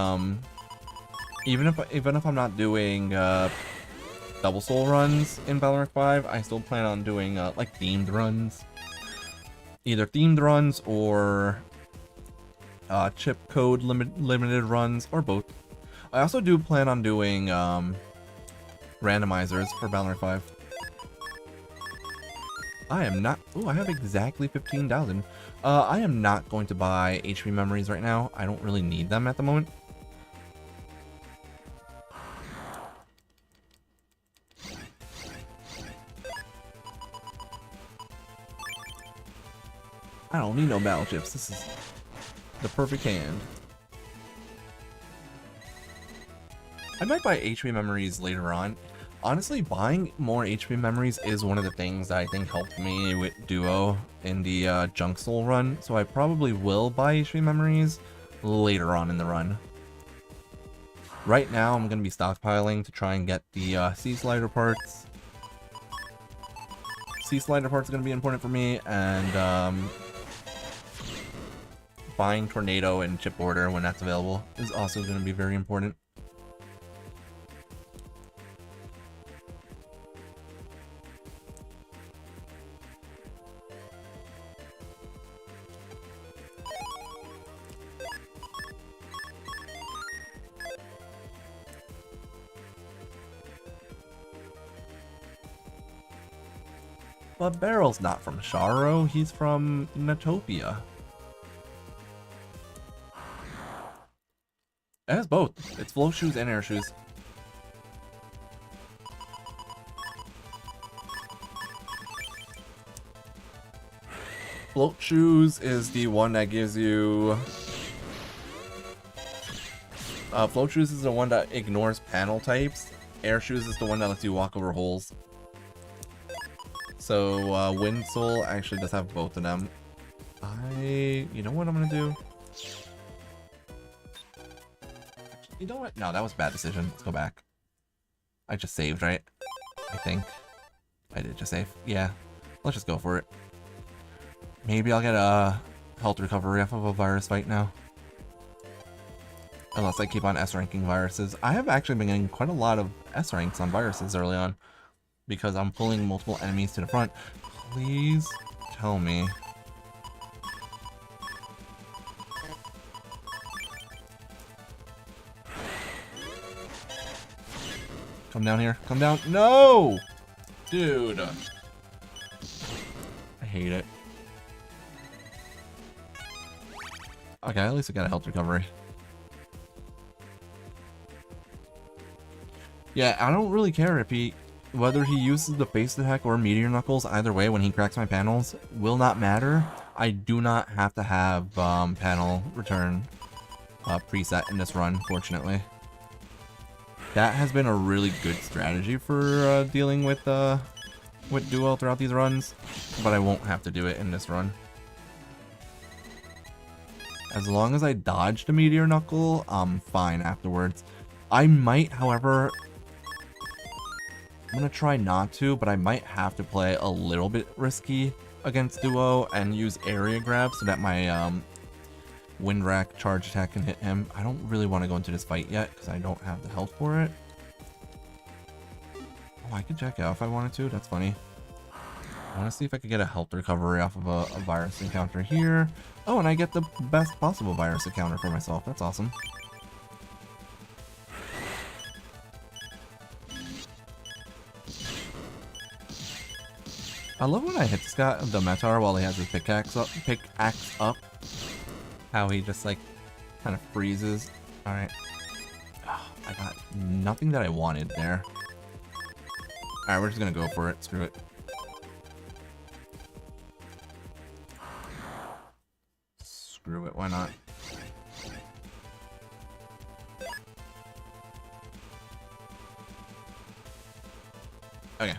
even if I'm not doing double soul runs in Valorant 5, I still plan on doing like themed runs, either themed runs or chip code limited runs, or both. I also do plan on doing randomizers for Valorant 5. I am not. Oh, I have exactly 15,000. I am not going to buy HP memories right now. I don't really need them at the moment. I don't need no battle chips. This is the perfect hand. I might buy HP memories later on. Honestly, buying more HP memories is one of the things that I think helped me with Duo in the Junk Soul run, so I probably will buy HP memories later on in the run. Right now, I'm going to be stockpiling to try and get the Sea Slider parts. Sea Slider parts are going to be important for me, and buying Tornado and Chip Order when that's available is also going to be very important. But Barrel's not from Sharo, he's from Natopia. It has both. It's float shoes and air shoes. Float shoes is the one that gives you... float shoes is the one that ignores panel types. Air shoes is the one that lets you walk over holes. So, Wind Soul actually does have both of them. You know what I'm gonna do? You know what? No, that was a bad decision. Let's go back. I just saved, right? I think. I did just save. Yeah. Let's just go for it. Maybe I'll get a health recovery off of a virus fight now. Unless I keep on S-ranking viruses. I have actually been getting quite a lot of S-ranks on viruses early on. Because I'm pulling multiple enemies to the front. Please tell me. Come down here. Come down. No! Dude. I hate it. Okay, at least I got a health recovery. Yeah, I don't really care if whether he uses the base attack or meteor knuckles. Either way, when he cracks my panels, will not matter. I do not have to have panel return preset in this run, fortunately. That has been a really good strategy for dealing with duo throughout these runs, but I won't have to do it in this run. As long as I dodge the meteor knuckle, I'm fine afterwards. I might, however, I'm gonna try not to, but I might have to play a little bit risky against duo and use area grab so that my wind rack charge attack can hit him. I don't really want to go into this fight yet because I don't have the health for it. Oh, I could check out if I wanted to. That's funny. I want to see if I could get a health recovery off of a virus encounter here. Oh, and I get the best possible virus encounter for myself. That's awesome. I love when I hit this guy, the Metar, while he has his pickaxe up. How he just like kind of freezes. All right. Oh, I got nothing that I wanted there. All right, we're just gonna go for it. Screw it. Screw it. Why not? Okay.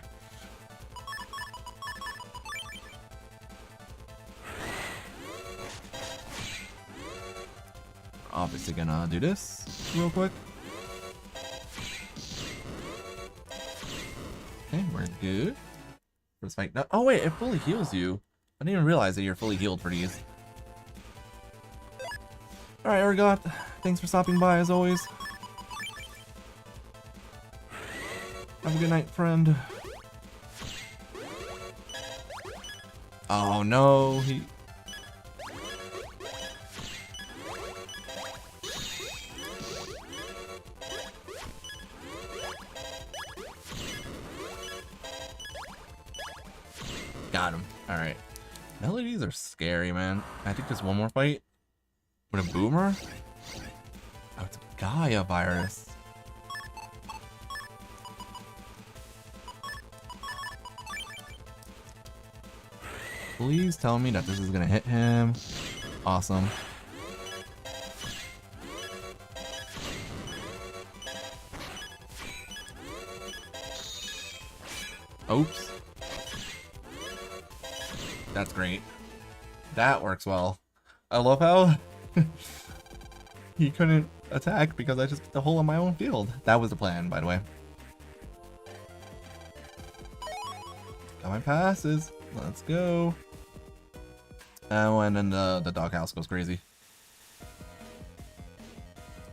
Obviously gonna do this real quick. Okay, we're good. For this fight. Oh wait, it fully heals you. I didn't even realize that you're fully healed for these. Alright, Ergot. Thanks for stopping by as always. Have a good night, friend. Oh no, he... Got him. Alright. Melodies are scary, man. I think there's one more fight. With a boomer? Oh, it's a Gaia virus. Please tell me that this is gonna hit him. Awesome. Oops. That's great. That works well. I love how he couldn't attack because I just put the hole in my own field. That was the plan, by the way. Got my passes. Let's go. Oh, and then the doghouse goes crazy.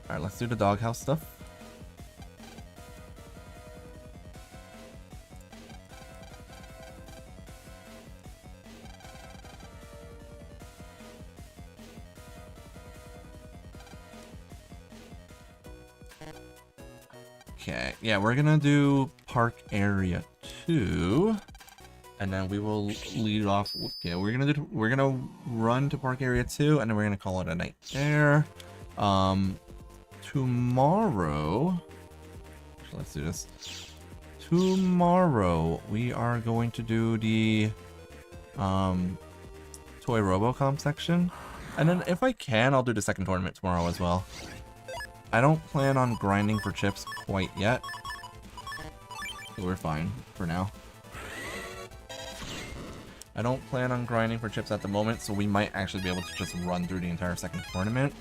Alright, let's do the doghouse stuff. Okay, yeah, we're gonna do Park Area 2. And then we will lead off. Yeah, we're gonna run to Park Area 2, and then we're gonna call it a night there. tomorrow, let's do this. Tomorrow we are going to do the toy Robocom section, and then if I can, I'll do the second tournament tomorrow as well. I don't plan on grinding for chips quite yet, so we're fine for now. I don't plan on grinding for chips at the moment, so we might actually be able to just run through the entire second tournament.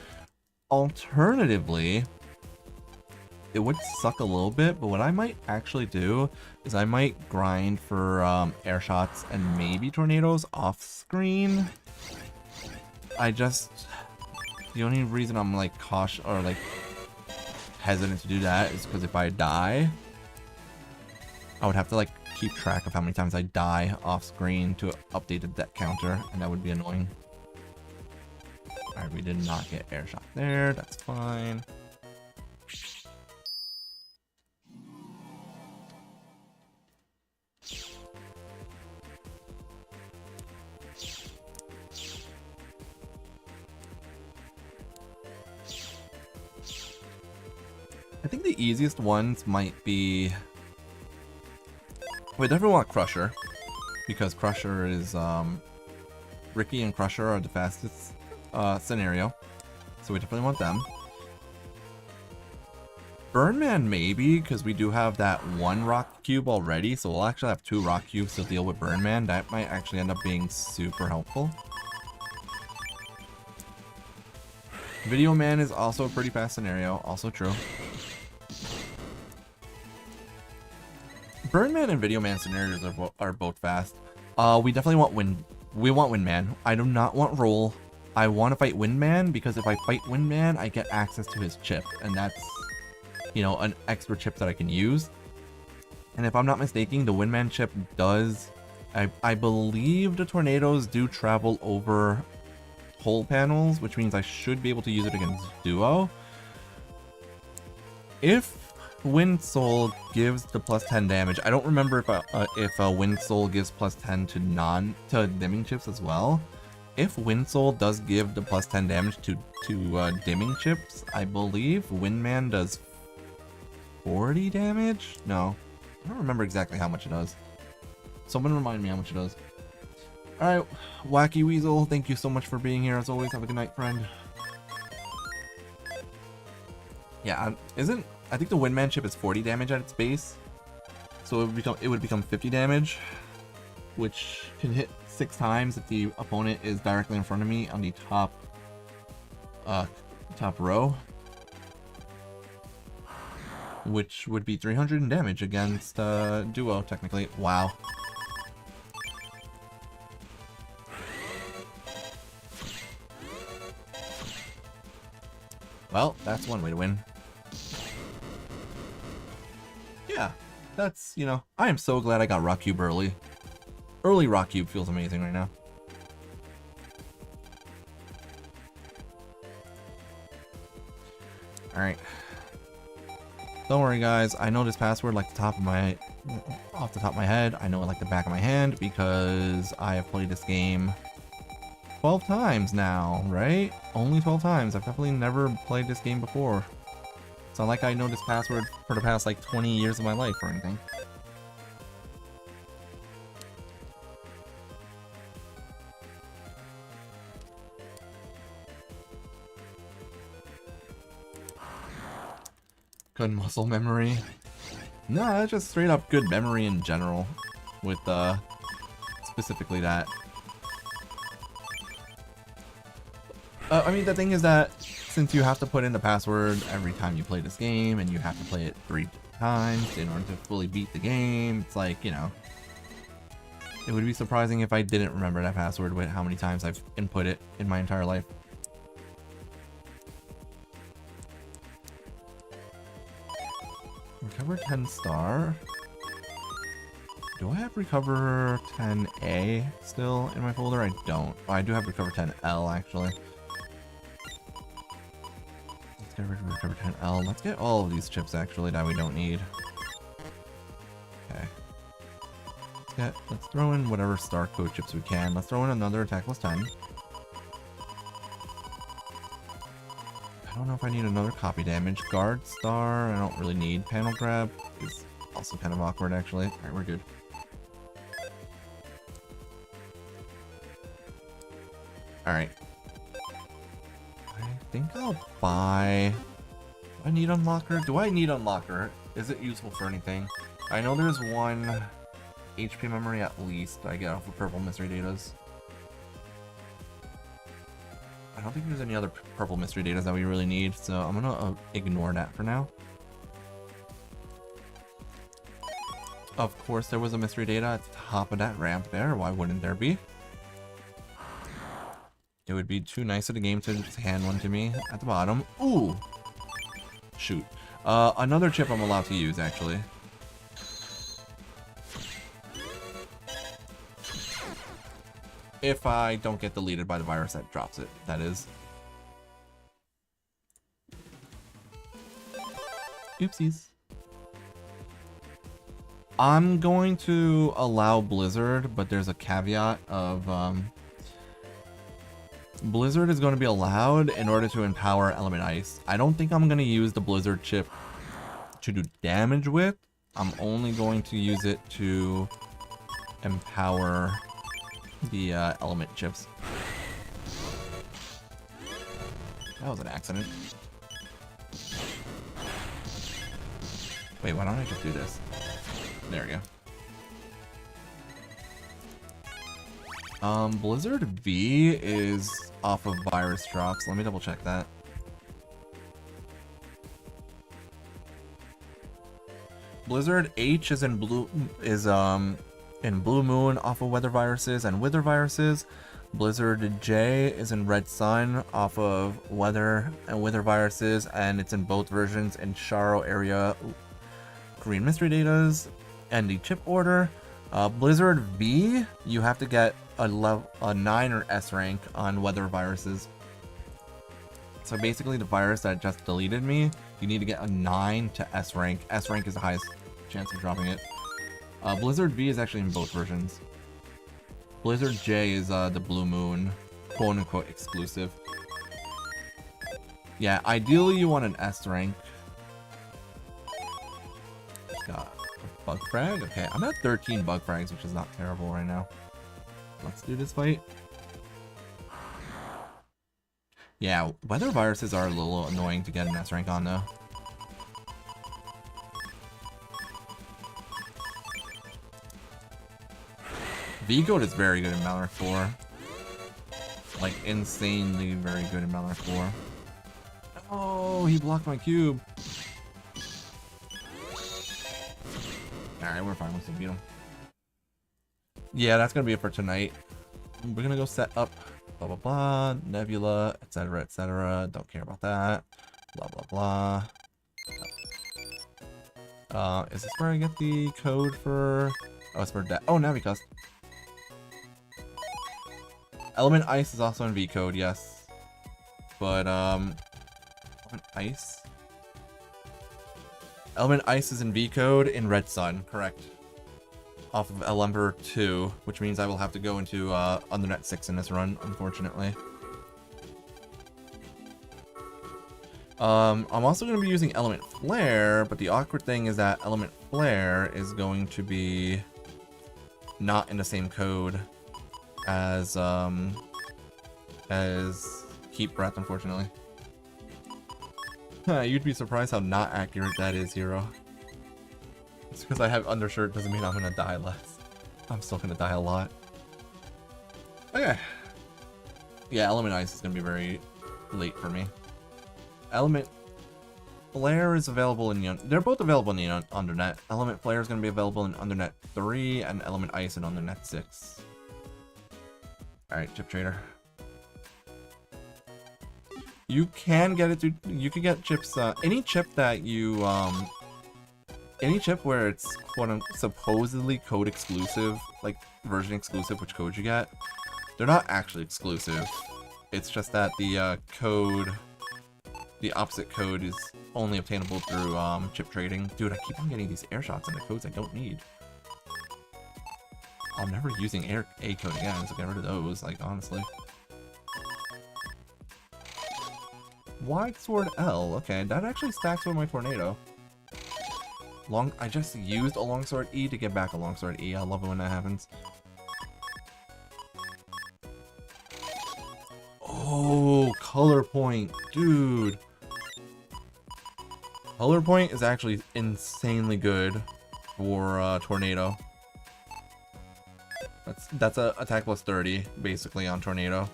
Alternatively, it would suck a little bit, but what I might actually do is I might grind for air shots and maybe tornadoes off screen. The only reason I'm like cautious or like hesitant to do that is because if I die, I would have to like keep track of how many times I die off screen to update the deck counter, and that would be annoying. Alright, we did not get air shot there, that's fine. I think the easiest ones might be... We definitely want Crusher, because Crusher is, Ricky and Crusher are the fastest scenario, so we definitely want them. Burnman maybe, because we do have that one rock cube already, so we'll actually have 2 rock cubes to deal with Burnman. That might actually end up being super helpful. Video Man is also a pretty fast scenario, also true. Burnman and Video Man scenarios are both fast. We definitely want Windman. I do not want Roll. I want to fight Windman because if I fight Windman, I get access to his chip, and that's, you know, an extra chip that I can use. And if I'm not mistaken, the Windman chip does... I believe the tornadoes do travel over hole panels, which means I should be able to use it against Duo. If Wind Soul gives the plus 10 damage, I don't remember if Wind Soul gives plus 10 to dimming chips as well. If Wind Soul does give the plus 10 damage to dimming chips, I believe Windman does 40 damage? No, I don't remember exactly how much it does. Someone remind me how much it does. Alright, Wacky Weasel, thank you so much for being here as always. Have a good night, friend. Yeah, I think the Windman chip is 40 damage at its base, so it would become 50 damage, which can hit 6 times if the opponent is directly in front of me on the top row, which would be 300 in damage against Duo technically. Wow. Well, that's one way to win. Yeah, that's, you know, I am so glad I got Rock Cube early. Early Rock Cube feels amazing right now. Alright. Don't worry guys, I know this password like off the top of my head. I know it like the back of my hand because I have played this game 12 times now, right? Only 12 times. I've definitely never played this game before. It's not like I know this password for the past like 20 years of my life or anything. Good muscle memory. No, that's just straight up good memory in general. With specifically that. I mean, the thing is that since you have to put in the password every time you play this game, and you have to play it 3 times in order to fully beat the game, it's like, you know, it would be surprising if I didn't remember that password with how many times I've input it in my entire life. Recover 10 star. Do I have Recover 10A still in my folder? I don't. Oh, I do have Recover 10L actually. Let's get Recover 10L. Let's get all of these chips actually that we don't need. Okay. Let's throw in whatever star code chips we can. Let's throw in another attack plus 10. don't know if I need another copy damage. Guard Star, I don't really need. Panel Grab is also kind of awkward, actually. Alright, we're good. Alright. I think I'll buy... Do I need Unlocker? Do I need Unlocker? Is it useful for anything? I know there's one HP memory at least I get off of purple mystery datas. I don't think there's any other purple mystery datas that we really need, so I'm gonna ignore that for now. Of course there was a mystery data at the top of that ramp there, why wouldn't there be? It would be too nice of the game to just hand one to me at the bottom. Ooh! Shoot. Another chip I'm allowed to use, actually. If I don't get deleted by the virus that drops it, that is. Oopsies. I'm going to allow Blizzard, but there's a caveat of, Blizzard is going to be allowed in order to empower Element Ice. I don't think I'm going to use the Blizzard chip to do damage with. I'm only going to use it to empower the element chips. That was an accident. Wait, why don't I just do this? There we go. Blizzard V is off of virus drops. Let me double check that. Blizzard H is in blue in Blue Moon off of weather viruses and wither viruses. Blizzard J is in Red Sun off of weather and wither viruses, and it's in both versions in Sharo area green mystery datas and the chip order. Blizzard V, you have to get a 9 or S rank on weather viruses. So basically the virus that just deleted me, you need to get a 9 to S rank. S rank is the highest chance of dropping it. Blizzard V is actually in both versions. Blizzard J is the Blue Moon, quote-unquote exclusive. Yeah, ideally you want an S rank. Just got a bug frag. Okay, I'm at 13 bug frags, which is not terrible right now. Let's do this fight. Yeah, weather viruses are a little annoying to get an S rank on though. V-Code is very good in Malware 4. Like, insanely very good in Malware 4. Oh, he blocked my cube. Alright, we're fine. Let's beat him. Yeah, that's gonna be it for tonight. We're gonna go set up blah blah blah, Nebula, etc, etc. Don't care about that. Blah blah blah. Is this where I get the code for... Oh, it's for that. Oh, Navicust. Element Ice is also in V-Code, yes. But, Element Ice? Element Ice is in V-Code in Red Sun, correct. Off of Elember 2, which means I will have to go into Undernet 6 in this run, unfortunately. I'm also going to be using Element Flare, but the awkward thing is that Element Flare is going to be not in the same code as Keep Breath, unfortunately. You'd be surprised how not accurate that is, Hero. It's because I have undershirt doesn't mean I'm gonna die less. I'm still gonna die a lot. Okay. Yeah, Element Ice is gonna be very late for me. Element Flare is available in the... They're both available in the Undernet. Element Flare is gonna be available in Undernet 3 and Element Ice in Undernet 6. Alright, Chip Trader. You can get it through... You can get chips... any chip that you... any chip where it's supposedly code exclusive, like version exclusive, which code you get, they're not actually exclusive. It's just that the code... The opposite code is only obtainable through chip trading. Dude, I keep on getting these air shots and the codes I don't need. I'm never using A code again, so get rid of those, like, honestly. Wide Sword L. Okay, that actually stacks with my Tornado. I just used a Longsword E to get back a Longsword E. I love it when that happens. Oh, Color Point, dude. Color Point is actually insanely good for Tornado. That's a attack plus 30 basically on Tornado.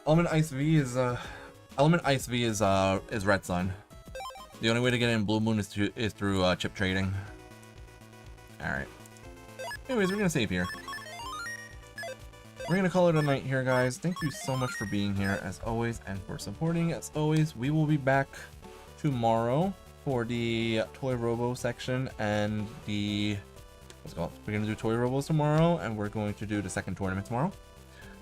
Element Ice V is Red Sun. The only way to get in Blue Moon is through chip trading. All right. Anyways, we're gonna save here. We're gonna call it a night here, guys. Thank you so much for being here as always and for supporting as always. We will be back tomorrow for the Toy Robo section and the we're gonna do Toy Robos tomorrow, and we're going to do the second tournament tomorrow.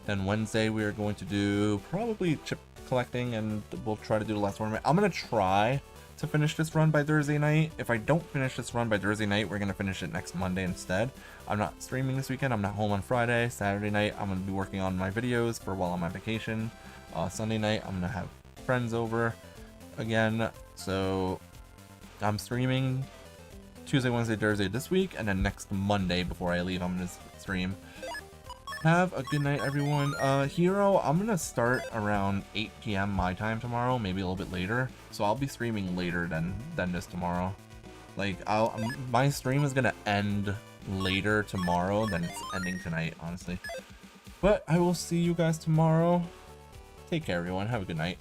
Then Wednesday we are going to do probably chip collecting, and we'll try to do the last tournament. I'm gonna try to finish this run by Thursday night. If I don't finish this run by Thursday night, we're gonna finish it next Monday instead. I'm not streaming this weekend. I'm not home on Friday. Saturday night I'm gonna be working on my videos for while I'm on vacation. Sunday night I'm gonna have friends over again, so I'm streaming Tuesday, Wednesday, Thursday this week, and then next Monday before I leave I'm gonna stream. Have a good night, everyone. Hero, I'm gonna start around 8 p.m. my time tomorrow, maybe a little bit later. So I'll be streaming later than this tomorrow. Like, my stream is gonna end later tomorrow than it's ending tonight, honestly. But I will see you guys tomorrow. Take care, everyone. Have a good night.